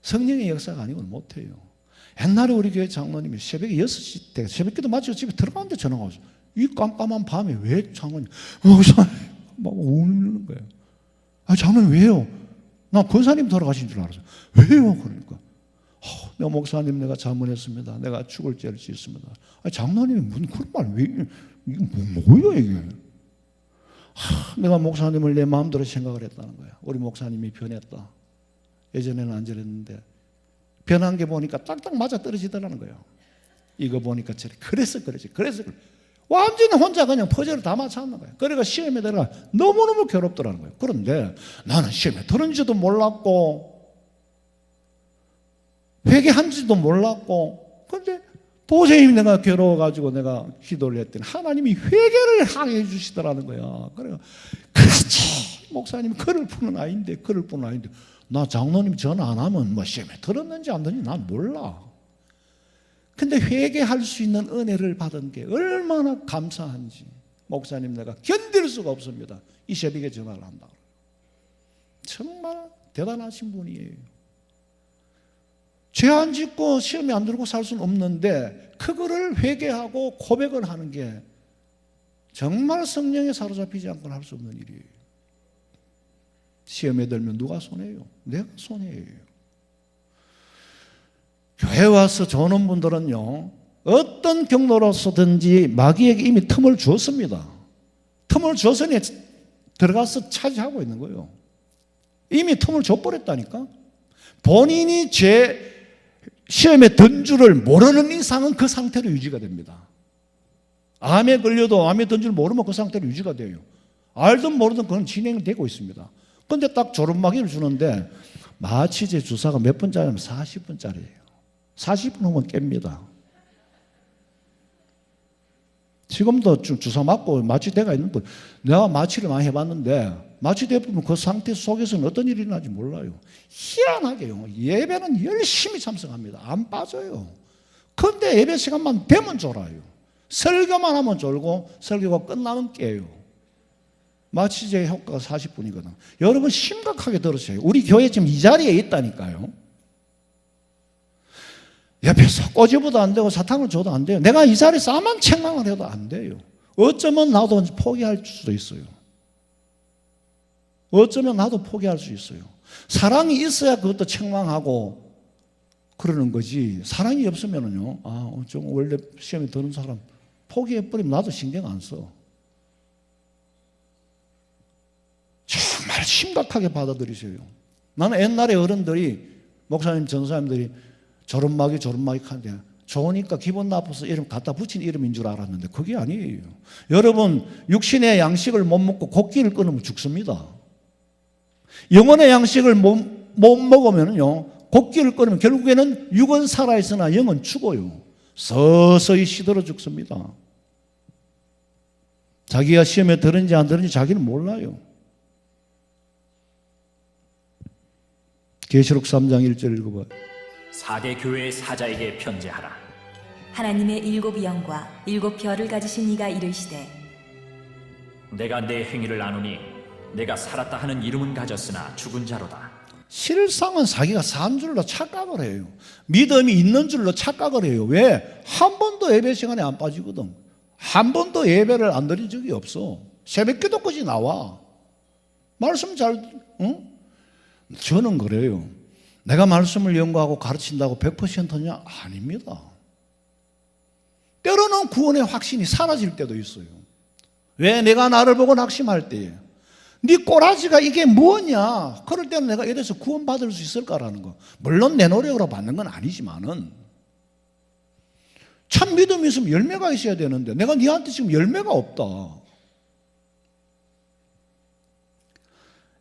성령의 역사가 아니고는 못해요. 옛날에 우리 교회 장로님이 새벽에 6시 때 새벽기도 마치고 집에 들어가는데 전화가 왔어요. 이 깜깜한 밤에 왜 장로님 막 우는 거예요. 장로님 왜요? 나 권사님 돌아가신 줄 알았어요. 왜요? 그러니까 내가 목사님 내가 잘못했습니다. 내가 죽을 죄를 짓습니다. 장로님이 무슨 그런 말 왜 이게 뭐야 이게? 내가 목사님을 내 마음대로 생각을 했다는 거야. 우리 목사님이 변했다. 예전에는 안 저랬는데 변한 게 보니까 딱딱 맞아 떨어지더라는 거예요. 이거 보니까 저래. 그래서 그러지. 그래서 완전히 혼자 그냥 퍼즐을 다 맞췄는 거예요. 그러니까 시험에 들어가 너무너무 괴롭더라는 거예요. 그런데 나는 시험에 들은지도 몰랐고 회개한지도 몰랐고, 그런데 도저히 내가 괴로워가지고 내가 기도를 했더니 하나님이 회개를 하게 해주시더라는 거야. 그래요. 그렇지. 목사님 글을 푸는 아이인데 나 장로님 전화 안 하면 뭐 시험에 들었는지 안 들었는지 난 몰라. 근데 회개할 수 있는 은혜를 받은 게 얼마나 감사한지 목사님 내가 견딜 수가 없습니다. 이 새벽에 전화를 한다. 정말 대단하신 분이에요. 죄 안 짓고 시험에 안 들고 살 수는 없는데 그거를 회개하고 고백을 하는 게 정말 성령에 사로잡히지 않고는 할 수 없는 일이에요. 시험에 들면 누가 손해요? 내가 손해예요. 교회 와서 저는 분들은요, 어떤 경로로서든지 마귀에게 이미 틈을 주었습니다. 틈을 주었으니 들어가서 차지하고 있는 거예요. 이미 틈을 줘버렸다니까. 본인이 제 시험에 든 줄을 모르는 이상은 그 상태로 유지가 됩니다. 암에 걸려도 암에 든 줄 모르면 그 상태로 유지가 돼요. 알든 모르든 그건 진행되고 있습니다. 그런데 딱 졸음마개를 주는데 마취제 주사가 몇 분짜리냐면 40분짜리예요. 40분 후면 깹니다. 지금도 주사 맞고 마취대가 있는 분, 내가 마취를 많이 해봤는데 마취대 보면 그 상태 속에서는 어떤 일이 일어나지 몰라요. 희한하게요. 예배는 열심히 참석합니다. 안 빠져요. 그런데 예배 시간만 되면 졸아요. 설교만 하면 졸고 설교가 끝나면 깨요. 마취제 효과가 40분이거든. 여러분 심각하게 들으세요. 우리 교회 지금 이 자리에 있다니까요. 옆에서 꼬집어도 안 되고 사탕을 줘도 안 돼요. 내가 이 자리에서 아만 책망을 해도 안 돼요. 어쩌면 나도 포기할 수도 있어요. 어쩌면 나도 포기할 수 있어요. 사랑이 있어야 그것도 책망하고 그러는 거지. 사랑이 없으면은요, 좀 원래 시험에 드는 사람 포기해버리면 나도 신경 안 써. 정말 심각하게 받아들이세요. 나는 옛날에 어른들이, 목사님, 전사님들이 조름마기 하는데 좋으니까 기분 나빠서 이름 갖다 붙인 이름인 줄 알았는데 그게 아니에요. 여러분, 육신의 양식을 못 먹고 곡기를 끊으면 죽습니다. 영혼의 양식을 못 먹으면요, 곡기를 끊으면 결국에는 육은 살아있으나 영은 죽어요. 서서히 시들어 죽습니다. 자기가 시험에 들은지 안 들은지 자기는 몰라요. 계시록 3장 1절 읽어봐요. 4대 교회의 사자에게 편지하라. 하나님의 7 영과 7 별을 가지신 이가 이르시되 내가 내 행위를 아노니 내가 살았다 하는 이름은 가졌으나 죽은 자로다. 실상은 자기가 산 줄로 착각을 해요. 믿음이 있는 줄로 착각을 해요. 왜? 한 번도 예배 시간에 안 빠지거든. 한 번도 예배를 안 드린 적이 없어. 새벽 기도까지 나와. 말씀 저는 그래요. 내가 말씀을 연구하고 가르친다고 100%냐? 아닙니다. 때로는 구원의 확신이 사라질 때도 있어요. 왜? 내가 나를 보고 낙심할 때에 네 꼬라지가 이게 뭐냐? 그럴 때는 내가 이래서 구원받을 수 있을까라는 거. 물론 내 노력으로 받는 건 아니지만은 참 믿음이 있으면 열매가 있어야 되는데 내가 네한테 지금 열매가 없다.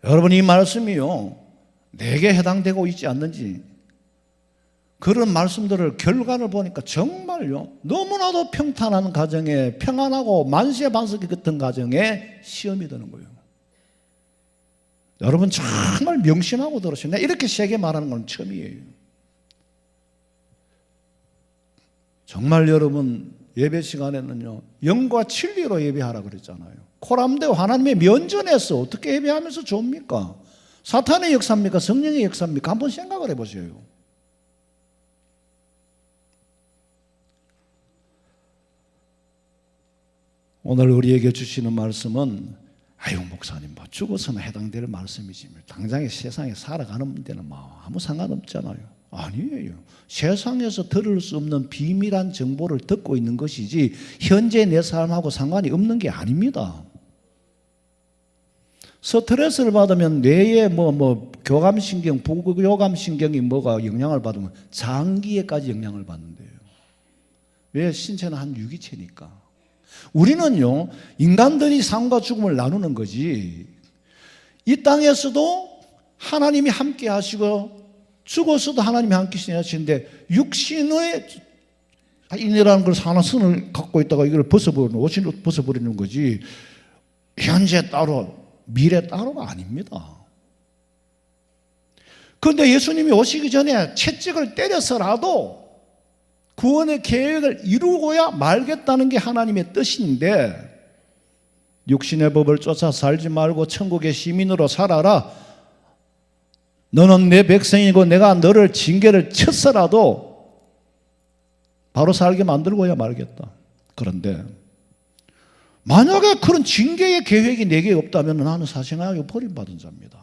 여러분, 이 말씀이요, 내게 해당되고 있지 않는지, 그런 말씀들을 결과를 보니까 정말요, 너무나도 평탄한 가정에, 평안하고 만세반석이 같은 가정에 시험이 드는 거예요. 여러분 정말 명심하고 들으세요. 내가 이렇게 세게 말하는 건 처음이에요. 정말 여러분, 예배 시간에는요, 영과 진리로 예배하라 그랬잖아요. 코람되고 하나님의 면전에서 어떻게 예배하면서 좋습니까? 사탄의 역사입니까? 성령의 역사입니까? 한번 생각을 해보세요. 오늘 우리에게 주시는 말씀은, 아유 목사님, 뭐 죽어서는 해당될 말씀이지 당장에 세상에 살아가는 데는 뭐 아무 상관없잖아요. 아니에요. 세상에서 들을 수 없는 비밀한 정보를 듣고 있는 것이지 현재 내 삶하고 상관이 없는 게 아닙니다. 스트레스를 받으면 뇌에 교감신경, 부교감신경이 뭐가 영향을 받으면 장기에까지 영향을 받는데요. 왜? 신체는 한 유기체니까. 우리는요, 인간들이 삶과 죽음을 나누는 거지, 이 땅에서도 하나님이 함께 하시고 죽어서도 하나님이 함께 하시는데 육신의 인이라는 걸 사는 선을 갖고 있다가 이걸 옷을 벗어버리는 거지, 현재 따로 미래 따로가 아닙니다. 그런데 예수님이 오시기 전에 채찍을 때려서라도 구원의 계획을 이루고야 말겠다는 게 하나님의 뜻인데, 육신의 법을 쫓아 살지 말고 천국의 시민으로 살아라. 너는 내 백성이고 내가 너를 징계를 쳤어라도 바로 살게 만들고야 말겠다. 그런데 만약에 그런 징계의 계획이 내게 없다면 나는 사생하게 버림받은 자입니다.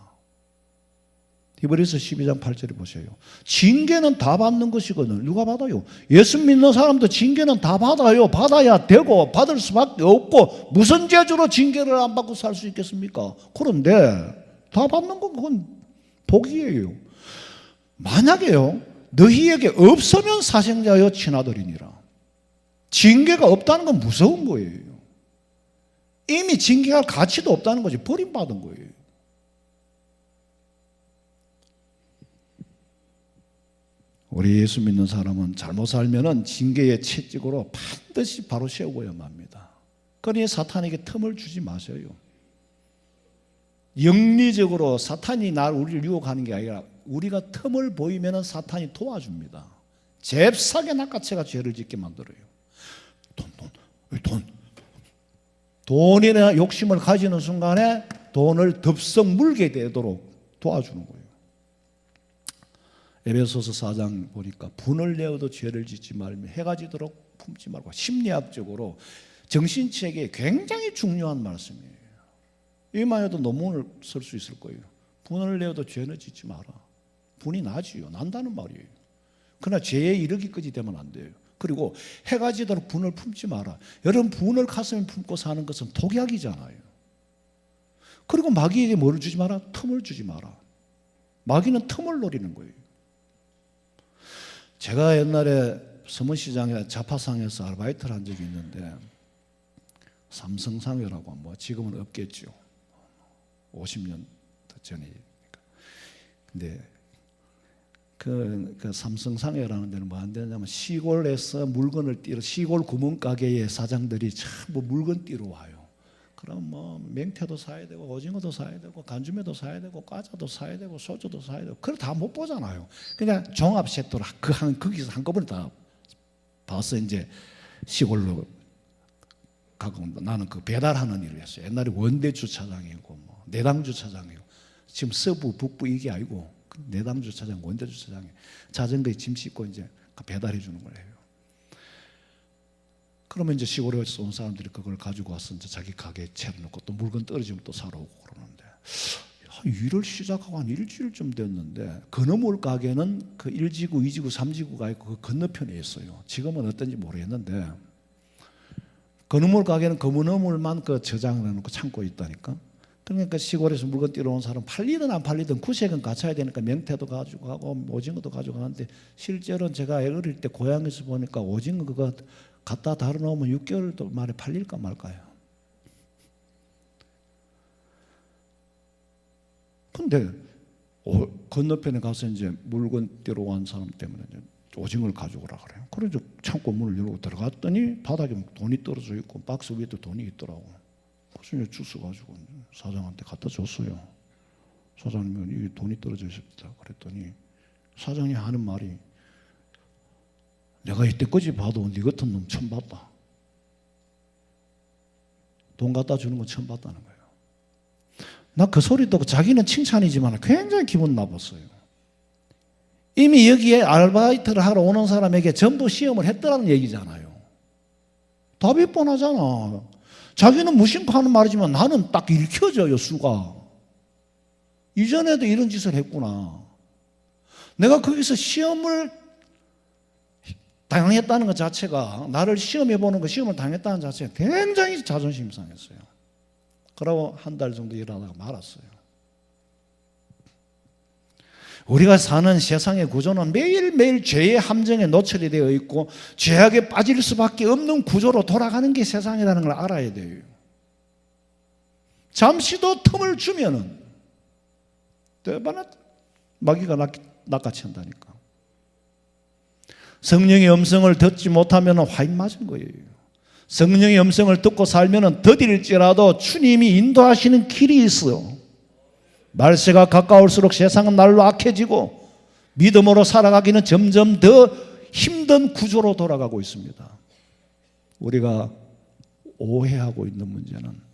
히브리서 12장 8절에 보세요. 징계는 다 받는 것이거든. 누가 받아요? 예수 믿는 사람도 징계는 다 받아요. 받아야 되고 받을 수밖에 없고, 무슨 재주로 징계를 안 받고 살 수 있겠습니까? 그런데 다 받는 건 그건 복이에요. 만약에요, 너희에게 없으면 사생자여 친아들이니라. 징계가 없다는 건 무서운 거예요. 이미 징계할 가치도 없다는 거지. 버림받은 거예요. 우리 예수 믿는 사람은 잘못 살면은 징계의 채찍으로 반드시 바로 세우고야만 합니다. 그러니 사탄에게 틈을 주지 마세요. 영리적으로 사탄이 우리를 유혹하는 게 아니라 우리가 틈을 보이면은 사탄이 도와줍니다. 잽싸게 낚아채가 죄를 짓게 만들어요. 돈이나 욕심을 가지는 순간에 돈을 덥석 물게 되도록 도와주는 거예요. 에베소서 4장 보니까 분을 내어도 죄를 짓지 말며 해가 지도록 품지 말고, 심리학적으로 정신체계에 굉장히 중요한 말씀이에요. 이만 해도 논문을 쓸 수 있을 거예요. 분을 내어도 죄는 짓지 마라. 분이 나지요. 난다는 말이에요. 그러나 죄에 이르기까지 되면 안 돼요. 그리고 해가 지도록 분을 품지 마라. 여러분, 분을 가슴에 품고 사는 것은 독약이잖아요. 그리고 마귀에게 뭐를 주지 마라? 틈을 주지 마라. 마귀는 틈을 노리는 거예요. 제가 옛날에 서문시장에 자파상에서 아르바이트를 한 적이 있는데, 삼성상회라고 뭐 지금은 없겠죠. 50년 전이니까. 근데 그 삼성상회라는 데는 뭐 안 되냐면, 시골에서 물건을 띠러, 시골 구멍가게의 사장들이 전부 물건 띠러 와요. 그럼 뭐 맹태도 사야 되고 오징어도 사야 되고 간주매도 사야 되고 과자도 사야 되고 소주도 사야 되고, 그걸 다 못 보잖아요. 그냥 종합 세트로 거기서 한꺼번에 다 봐서 이제 시골로 가고, 나는 그 배달하는 일을 했어요. 옛날에 원대 주차장이고 뭐 내당 주차장이고, 지금 서부 북부 이게 아니고 내당 주차장, 원대 주차장에 자전거에 짐 싣고 이제 배달해 주는 걸 해요. 그러면 이제 시골에서 온 사람들이 그걸 가지고 와서 이제 자기 가게에 채워놓고 또 물건 떨어지면 또 사러 오고 그러는데, 일을 시작하고 한 일주일쯤 됐는데, 건어물 가게는 그 1지구, 2지구, 3지구가 있고 그 건너편에 있어요. 지금은 어떤지 모르겠는데, 건어물 가게는 건어물만 그 저장을 해놓고 창고에 있다니까. 그러니까 시골에서 물건 띄러 온 사람 팔리든 안 팔리든 구색은 갖춰야 되니까 명태도 가지고 가고 오징어도 가지고 가는데, 실제로는 제가 어릴 때 고향에서 보니까 오징어 그거 갖다 달아놓으면 6개월 만에 팔릴까 말까요. 근데 건너편에 가서 이제 물건 띄러 온 사람 때문에 이제 오징어를 가져오라 그래요. 그래서 창고 문을 열고 들어갔더니 바닥에 돈이 떨어져 있고 박스 위에도 돈이 있더라고. 그래서 이제 주스 가지고 사장한테 갖다 줬어요. 사장님은 이 돈이 떨어져 있습니다. 그랬더니 사장이 하는 말이, 내가 이때까지 봐도 네 같은 놈 처음 봤다. 돈 갖다 주는 건 처음 봤다는 거예요. 나 그 소리 듣고, 자기는 칭찬이지만 굉장히 기분 나빴어요. 이미 여기에 아르바이트를 하러 오는 사람에게 전부 시험을 했더라는 얘기잖아요. 답이 뻔하잖아. 자기는 무심코 하는 말이지만 나는 딱 읽혀져요, 수가. 이전에도 이런 짓을 했구나. 내가 거기서 시험을 당했다는 것 자체가, 나를 시험해보는 거, 시험을 당했다는 자체가 굉장히 자존심 상했어요. 그러고 한 달 정도 일하다가 말았어요. 우리가 사는 세상의 구조는 매일매일 죄의 함정에 노출이 되어 있고 죄악에 빠질 수밖에 없는 구조로 돌아가는 게 세상이라는 걸 알아야 돼요. 잠시도 틈을 주면은 대반에 마귀가 낚아챈다니까. 성령의 음성을 듣지 못하면 화인 맞은 거예요. 성령의 음성을 듣고 살면 더딜지라도 주님이 인도하시는 길이 있어요. 말세가 가까울수록 세상은 날로 악해지고 믿음으로 살아가기는 점점 더 힘든 구조로 돌아가고 있습니다. 우리가 오해하고 있는 문제는,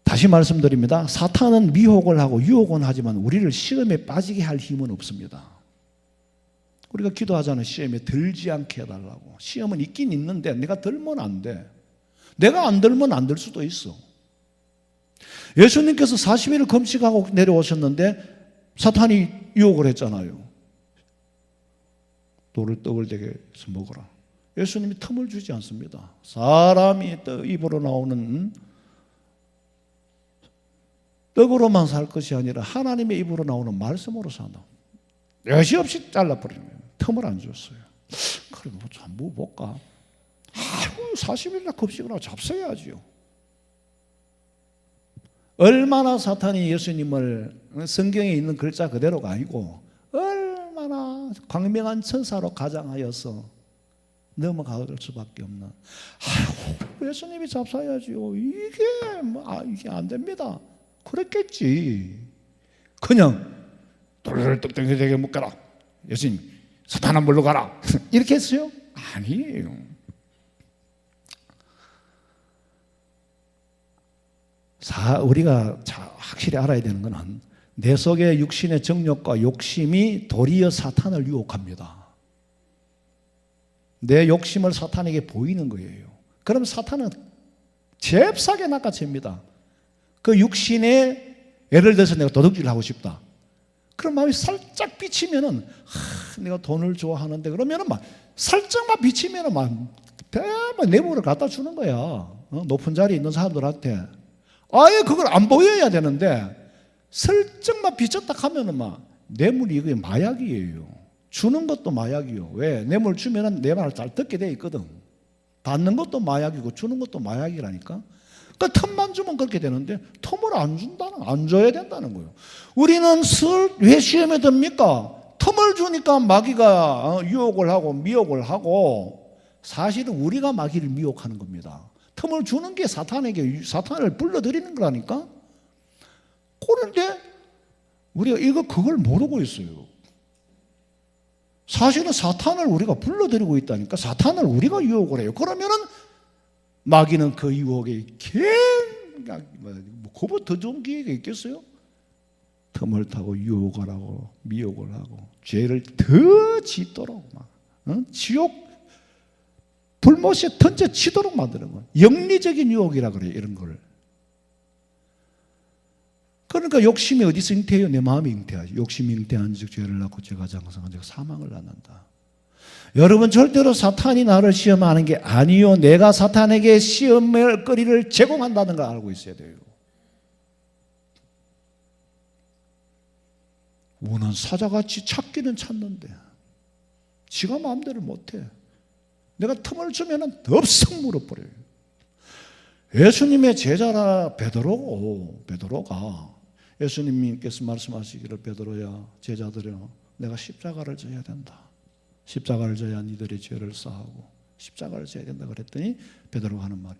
다시 말씀드립니다. 사탄은 미혹을 하고 유혹은 하지만 우리를 시험에 빠지게 할 힘은 없습니다. 우리가 기도하잖아요. 시험에 들지 않게 해달라고. 시험은 있긴 있는데 내가 들면 안 돼. 내가 안 들면 안 될 수도 있어. 예수님께서 40일을 금식하고 내려오셨는데 사탄이 유혹을 했잖아요. 돌을 떡을 되게 해서 먹어라. 예수님이 틈을 주지 않습니다. 사람이 입으로 나오는 떡으로만 살 것이 아니라 하나님의 입으로 나오는 말씀으로 산다. 여지없이 잘라버리는 거예요. 틈을 안 줬어요. 그래, 뭐 볼까? 40일이나 급식을 하고 잡숴야지요. 얼마나 사탄이 예수님을 성경에 있는 글자 그대로가 아니고 얼마나 광명한 천사로 가장하여서 넘어갈 수밖에 없는. 아이고, 예수님이 잡숴야지요. 이게 안 됩니다. 그랬겠지. 그냥 돌을 떡떡하게 묶어라. 예수님, 사탄아 물러가라. 이렇게 했어요? 아니에요. 우리가 확실히 알아야 되는 것은 내 속의 육신의 정욕과 욕심이 도리어 사탄을 유혹합니다. 내 욕심을 사탄에게 보이는 거예요. 그럼 사탄은 잽싸게 낚아챕니다. 그 육신에 예를 들어서 내가 도둑질을 하고 싶다. 그런 마음이 살짝 비치면은 내가 돈을 좋아하는데 그러면은 막 살짝만 비치면은 막 내물을 갖다 주는 거야. 높은 자리에 있는 사람들한테 아예 그걸 안 보여야 되는데 슬쩍만 비쳤다 하면은 막 뇌물이 이게 마약이에요. 주는 것도 마약이요. 왜? 뇌물 주면은 내 말을 잘 듣게 돼 있거든. 받는 것도 마약이고 주는 것도 마약이라니까. 그 틈만 주면 그렇게 되는데 틈을 안 줘야 된다는 거예요. 우리는 왜 시험에 듭니까? 틈을 주니까 마귀가 유혹을 하고 미혹을 하고 사실은 우리가 마귀를 미혹하는 겁니다. 틈을 주는 게 사탄을 불러들이는 거라니까. 그런데 우리가 그걸 모르고 있어요. 사실은 사탄을 우리가 불러들이고 있다니까. 사탄을 우리가 유혹을 해요. 그러면은 마귀는 그 유혹에 그보다 더 좋은 기회가 있겠어요? 틈을 타고 유혹을 하고 미혹을 하고 죄를 더 짓도록 지옥 불못에 던져치도록 만드는 거예요. 영리적인 유혹이라 그래요. 이런 걸. 그러니까 욕심이 어디서 잉태해요? 내 마음이 잉태하죠. 욕심이 잉태한 즉 죄를 낳고 죄가 장성한 즉 사망을 낳는다. 여러분, 절대로 사탄이 나를 시험하는 게 아니요, 내가 사탄에게 시험할 거리를 제공한다는 걸 알고 있어야 돼요. 우는 사자같이 찾기는 찾는데 지가 마음대로 못해. 내가 틈을 주면 덥석 물어버려요. 예수님의 제자라 베드로가 예수님께서 말씀하시기를 베드로야, 제자들이여, 내가 십자가를 져야 된다. 십자가를 져야 니들의 죄를 사하고 십자가를 져야 된다 그랬더니 베드로가 하는 말이,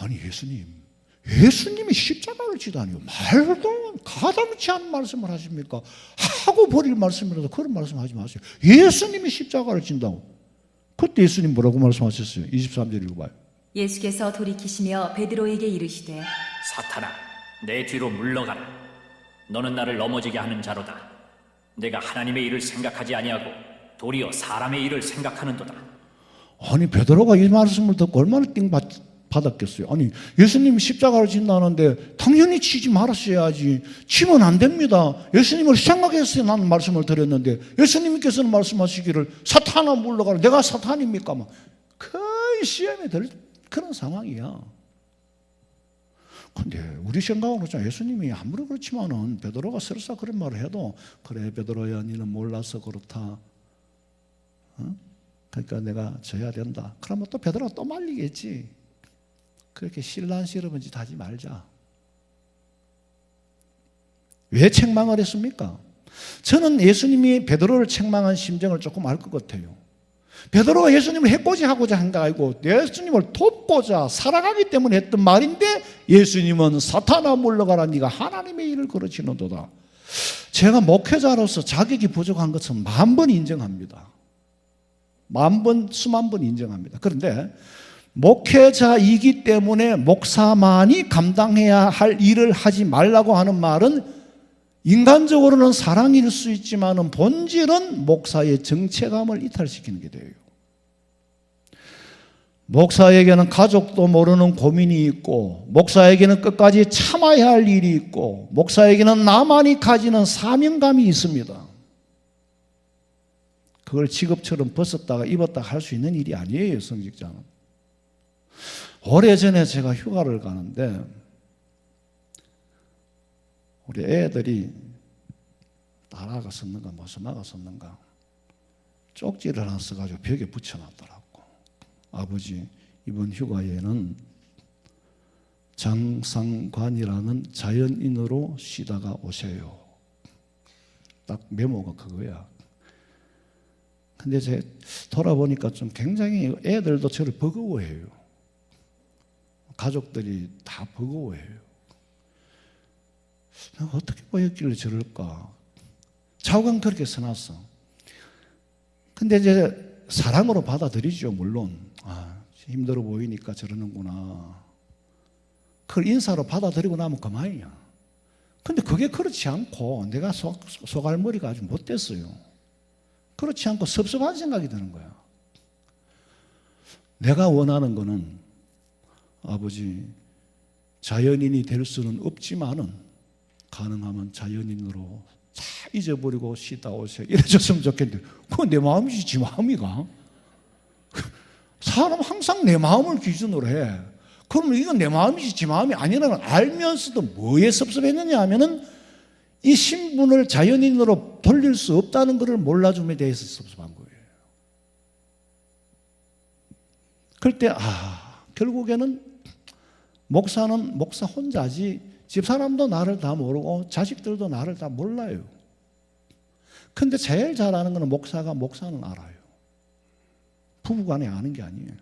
아니 예수님이 십자가를 지다니요, 말도 가당치 않은 말씀을 하십니까? 하고 버릴 말씀이라도 그런 말씀하지 마세요. 예수님이 십자가를 진다고. 그때 예수님 뭐라고 말씀하셨어요? 23절 읽어봐요. 예수께서 돌이키시며 베드로에게 이르시되 사탄아, 내 뒤로 물러가라. 너는 나를 넘어지게 하는 자로다. 내가 하나님의 일을 생각하지 아니하고 도리어 사람의 일을 생각하는도다. 아니, 베드로가 이 말씀을 듣고 얼마나 받았겠어요. 아니, 예수님이 십자가를 진다는데 당연히 치지 말았어야지. 치면 안 됩니다. 예수님을 생각해서 나는 말씀을 드렸는데 예수님께서는 말씀하시기를 사탄아 물러가라. 내가 사탄입니까? 막 거의 시험에 들 그런 상황이야. 근데 우리 생각은 그렇잖아요. 예수님이 아무리 그렇지만은 베드로가 설사 그런 말을 해도 그래 베드로야, 니는 몰라서 그렇다. 그러니까 내가 져야 된다. 그러면 또 베드로가 또 말리겠지. 그렇게 신란스러운 짓 하지 말자. 왜 책망을 했습니까? 저는 예수님이 베드로를 책망한 심정을 조금 알 것 같아요. 베드로가 예수님을 해코지하고자 한 게 아니고 예수님을 돕고자 살아가기 때문에 했던 말인데, 예수님은 사탄아 물러가라, 네가 하나님의 일을 그르치는도다. 제가 목회자로서 자격이 부족한 것은 10,000번 인정합니다. 수만 번 인정합니다. 그런데 목회자이기 때문에 목사만이 감당해야 할 일을 하지 말라고 하는 말은 인간적으로는 사랑일 수 있지만 본질은 목사의 정체감을 이탈시키는 게 돼요. 목사에게는 가족도 모르는 고민이 있고, 목사에게는 끝까지 참아야 할 일이 있고, 목사에게는 나만이 가지는 사명감이 있습니다. 그걸 직업처럼 벗었다가 입었다가 할 수 있는 일이 아니에요, 성직자는. 오래전에 제가 휴가를 가는데 우리 애들이 나라가 썼는가 모스마가 썼는가 쪽지를 하나 써가지고 벽에 붙여놨더라고. 아버지, 이번 휴가에는 장상관이라는 자연인으로 쉬다가 오세요. 딱 메모가 그거야. 근데 제가 돌아보니까 좀 굉장히 애들도 저를 버거워해요. 가족들이 다 버거워해요. 내가 어떻게 보였길래 저럴까? 좌우간 그렇게 써놨어. 근데 이제 사랑으로 받아들이죠, 물론. 힘들어 보이니까 저러는구나. 그걸 인사로 받아들이고 나면 그만이야. 근데 그게 그렇지 않고 내가 소갈머리가 아주 못됐어요. 그렇지 않고 섭섭한 생각이 드는 거야. 내가 원하는 거는 아버지, 자연인이 될 수는 없지만은 가능하면 자연인으로 다 잊어버리고 쉬다 오세요. 이래줬으면 좋겠는데 그건 내 마음이지 지 마음이가? 사람 항상 내 마음을 기준으로 해. 그러면 이건 내 마음이지 지 마음이 아니라는 걸 알면서도 뭐에 섭섭했느냐 하면은 이 신분을 자연인으로 돌릴 수 없다는 것을 몰라줌에 대해서 섭섭한 거예요. 그럴 때 결국에는 목사는 목사 혼자지 집사람도 나를 다 모르고 자식들도 나를 다 몰라요. 근데 제일 잘 아는 것은 목사는 알아요. 부부간에 아는 게 아니에요.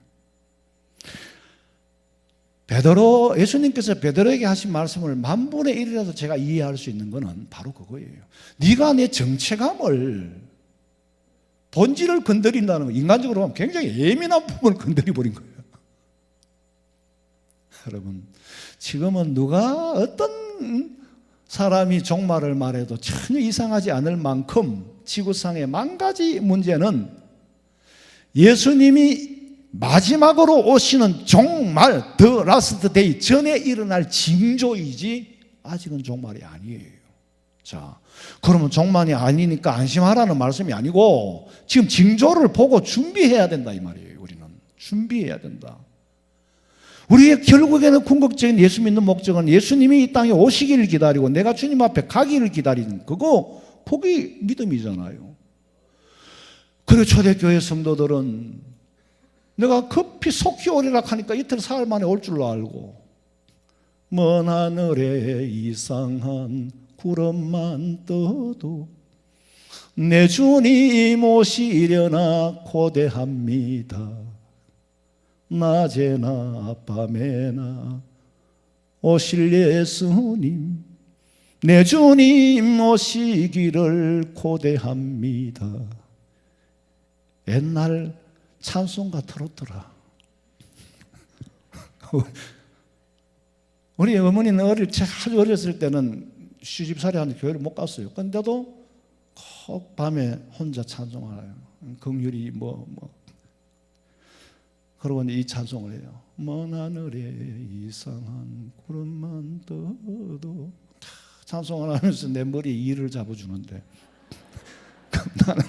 예수님께서 베드로에게 하신 말씀을 10,000분의 1이라도 제가 이해할 수 있는 것은 바로 그거예요. 네가 내 정체감을, 본질을 건드린다는 거, 인간적으로 보면 굉장히 예민한 부분을 건드려버린 거예요. 여러분, 지금은 누가 어떤 사람이 종말을 말해도 전혀 이상하지 않을 만큼 지구상의 10,000가지 문제는 예수님이 마지막으로 오시는 종말, 더 라스트 데이 전에 일어날 징조이지 아직은 종말이 아니에요. 자, 그러면 종말이 아니니까 안심하라는 말씀이 아니고 지금 징조를 보고 준비해야 된다 이 말이에요. 우리는 준비해야 된다. 우리의 결국에는 궁극적인 예수 믿는 목적은 예수님이 이 땅에 오시기를 기다리고 내가 주님 앞에 가기를 기다리는 그거, 그게 믿음이잖아요. 그리고 초대교회 성도들은 내가 급히 속히 오리라 하니까 이틀 사흘 만에 올 줄로 알고, 먼 하늘에 이상한 구름만 떠도 내 주님 오시려나 고대합니다. 낮에나 밤에나 오실 예수님, 내 주님 오시기를 고대합니다. 옛날 찬송가 틀었더라. 우리 어머니는 아주 어렸을 때는 시집살이 하는 교회를 못 갔어요. 근데도 꼭 밤에 혼자 찬송하래요. 긍휼이 그러고 이 찬송을 해요. 먼 하늘에 이상한 구름만 떠도, 찬송을 하면서 내 머리에 이를 잡아주는데 나는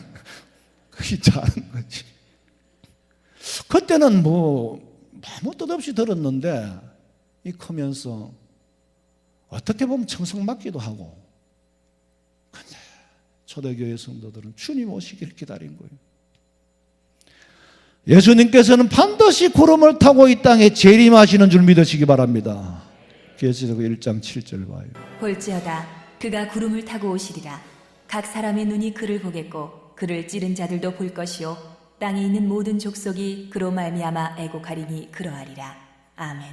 그게 잘하는 거지. 그때는 아무 뜻 없이 들었는데 이 크면서 어떻게 보면 청성맞기도 하고, 근데 초대교회 성도들은 주님 오시기를 기다린 거예요. 예수님께서는 반드시 구름을 타고 이 땅에 재림하시는 줄 믿으시기 바랍니다. 계시록 1장 7절 봐요. 볼지어다 그가 구름을 타고 오시리라. 각 사람의 눈이 그를 보겠고 그를 찌른 자들도 볼 것이요 땅에 있는 모든 족속이 그로 말미암아 애곡하리니 그러하리라. 아멘.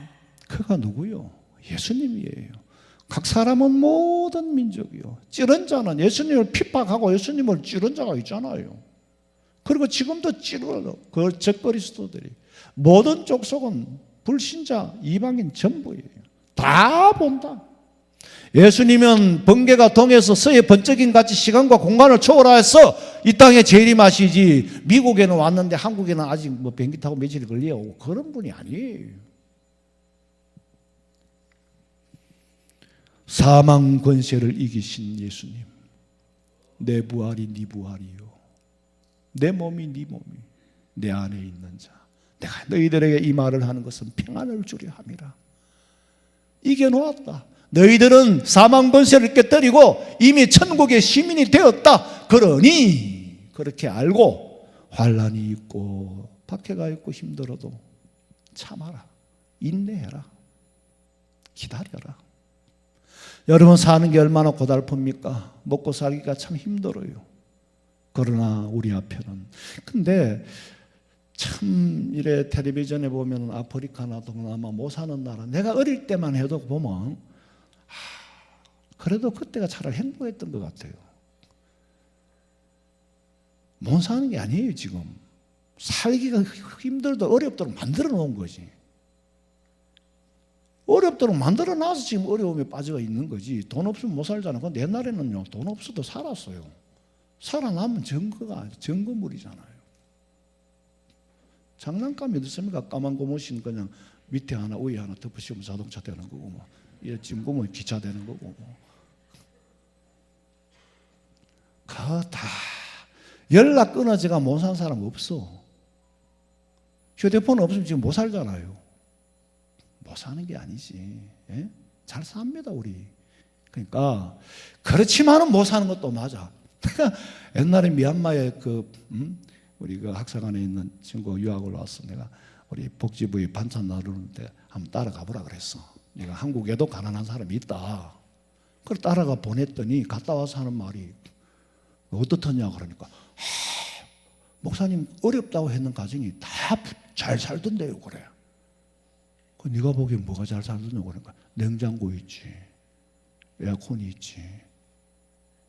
그가 누구요? 예수님이에요. 각 사람은 모든 민족이요. 찌른 자는 예수님을 핍박하고 예수님을 찌른 자가 있잖아요. 그리고 지금도 찌르러 그 적그리스도들이 모든 족속은 불신자 이방인 전부예요. 다 본다. 예수님은 번개가 동에서 서해 번쩍임 같이 시간과 공간을 초월해서 이 땅에 재림하시지 미국에는 왔는데 한국에는 아직 뭐 비행기 타고 며칠 걸려요. 그런 분이 아니에요. 사망 권세를 이기신 예수님. 내 부활이 네 부활이요. 내 몸이 네 몸이 내 안에 있는 자. 내가 너희들에게 이 말을 하는 것은 평안을 주려 함이라. 이겨놓았다. 너희들은 사망 권세를 깨뜨리고 이미 천국의 시민이 되었다. 그러니 그렇게 알고 환난이 있고 박해가 있고 힘들어도 참아라. 인내해라. 기다려라. 여러분 사는 게 얼마나 고달픕니까? 먹고 살기가 참 힘들어요. 그러나 우리 앞에는 근데 참 이래 텔레비전에 보면 아프리카나 동남아 못 사는 나라 내가 어릴 때만 해도 보면 그래도 그때가 차라리 행복했던 것 같아요. 못 사는 게 아니에요. 지금 살기가 힘들도록 어렵도록 만들어 놓은 거지. 어렵도록 만들어 놔서 지금 어려움에 빠져 있는 거지. 돈 없으면 못 살잖아요. 근데 옛날에는요 돈 없어도 살았어요. 살아남은 증거물이잖아요. 장난감이 어딨습니까? 까만 고무신 그냥 밑에 하나 위에 하나 덮으시면 자동차 되는 거고 뭐. 찜구면 기차 되는 거고 뭐. 다 연락 끊어지가 못 사는 사람 없어. 휴대폰 없으면 지금 못 살잖아요. 못 사는 게 아니지. 예? 잘 삽니다 우리. 그러니까 그렇지만은 못 사는 것도 맞아. 옛날에 미얀마에 우리 그 학사관에 있는 친구 유학을 왔어. 내가 우리 복지부에 반찬 나누는데 한번 따라가 보라 그랬어. 내가 한국에도 가난한 사람이 있다. 그걸 따라가 보냈더니 갔다 와서 하는 말이 어떻더냐 그러니까 목사님 어렵다고 했는 가정이 다 잘 살던데요 그래. 그 네가 보기엔 뭐가 잘 살던데 그러니까 냉장고 있지, 에어컨이 있지,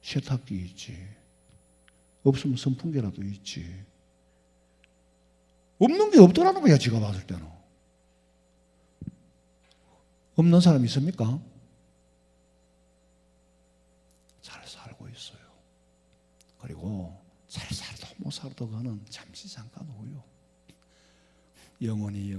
세탁기 있지, 없으면 선풍기라도 있지. 없는 게 없더라는 거야 지가 봤을 때는. 없는 사람 있습니까? 잘 살고 있어요. 그리고 잘 살도 못 살도 그는 잠시 잠깐 후요. 영원히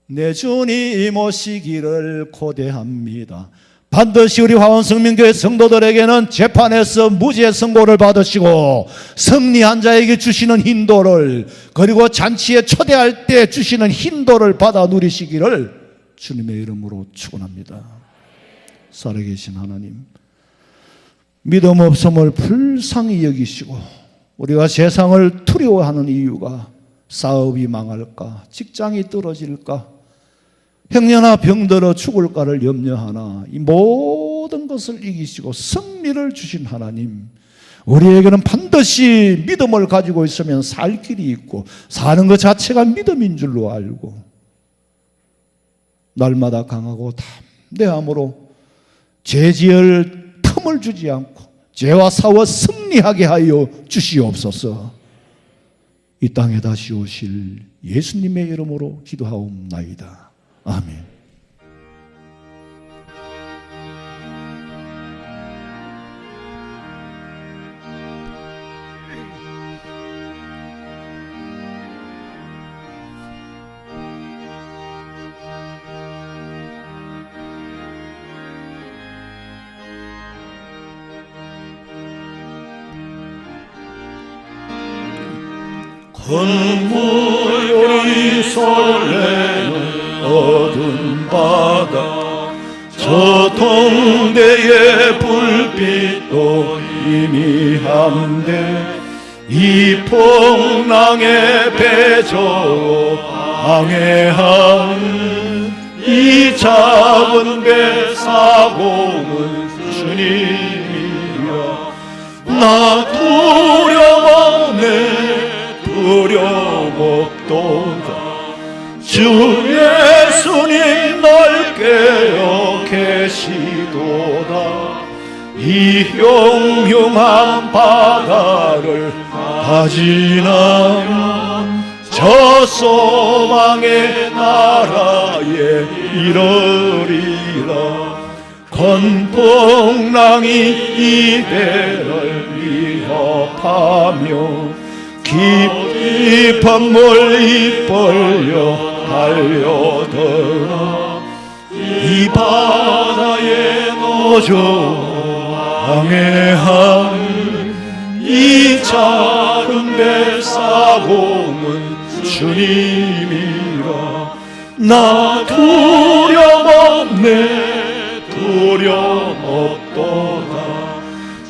내 주님 오시기를 고대합니다. 반드시 우리 화원성민교회 성도들에게는 재판에서 무죄 선고를 받으시고 승리한 자에게 주시는 인도를 그리고 잔치에 초대할 때 주시는 인도를 받아 누리시기를 주님의 이름으로 축원합니다. 살아계신 하나님, 믿음 없음을 불쌍히 여기시고 우리가 세상을 두려워하는 이유가 사업이 망할까, 직장이 떨어질까, 행여나 병들어 죽을까를 염려하나 이 모든 것을 이기시고 승리를 주신 하나님, 우리에게는 반드시 믿음을 가지고 있으면 살 길이 있고 사는 것 자체가 믿음인 줄로 알고 날마다 강하고 담대함으로 죄 지을 틈을 주지 않고 죄와 싸워 승리하게 하여 주시옵소서. 이 땅에 다시 오실 예수님의 이름으로 기도하옵나이다. 아멘. 건물이 설레는 어두운 바다 저 동대의 불빛도 희미한데 이 폭랑의 배저 항해하는 이 작은 배 사공은 주님이 두려움 없네 두려움 없도다 주 예수님 널 깨어 계시도다 이 흉흉한 바다를 다 지나면 저 소망의 나라에 이르리라 건풍랑이 이 배를 위협하며 깊은 물이 벌려 달려들어 이 바다에 노조 항해하는 이 작은 배 사공은 주님이라 나 두려움 없네 두려움 없도다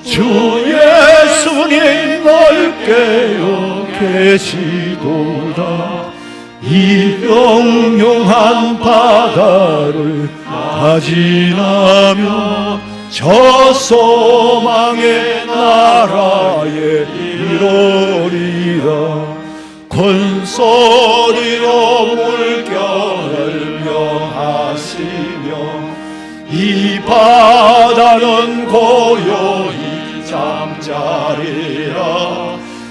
주 예수님 널 깨어 계시도다 이 영롱한 바다를 다 지나며 저 소망의 나라에 이르리라 큰 소리로 물결을 명하시며 이 바다는 고요히 잠자리라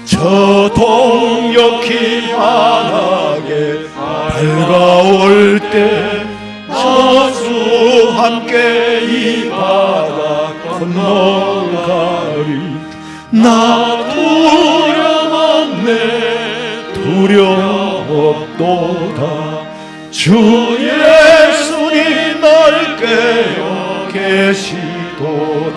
저 동역히 환하게 밝아올 때 저주 함께 이 바다 건너가리 나 두려움 없네 두려움 없도다 주 예수님 널 깨어 계시도다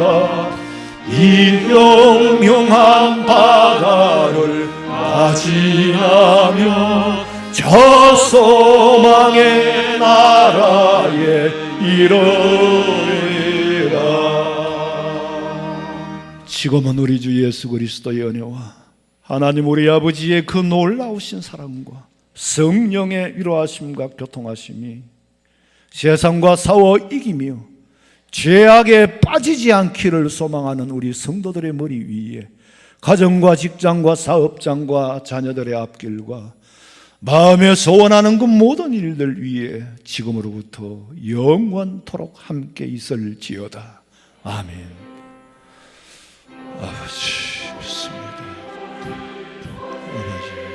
이 영롱한 바다를 다 지나며 저 소망의 나라에 이르리라 지금은 우리 주 예수 그리스도의 은혜와 하나님 우리 아버지의 그 놀라우신 사랑과 성령의 위로하심과 교통하심이 세상과 싸워 이기며 죄악에 빠지지 않기를 소망하는 우리 성도들의 머리 위에 가정과 직장과 사업장과 자녀들의 앞길과 마음에 소원하는 그 모든 일들 위에 지금으로부터 영원토록 함께 있을지어다. 아멘. 아버지 믿습니다. 아버지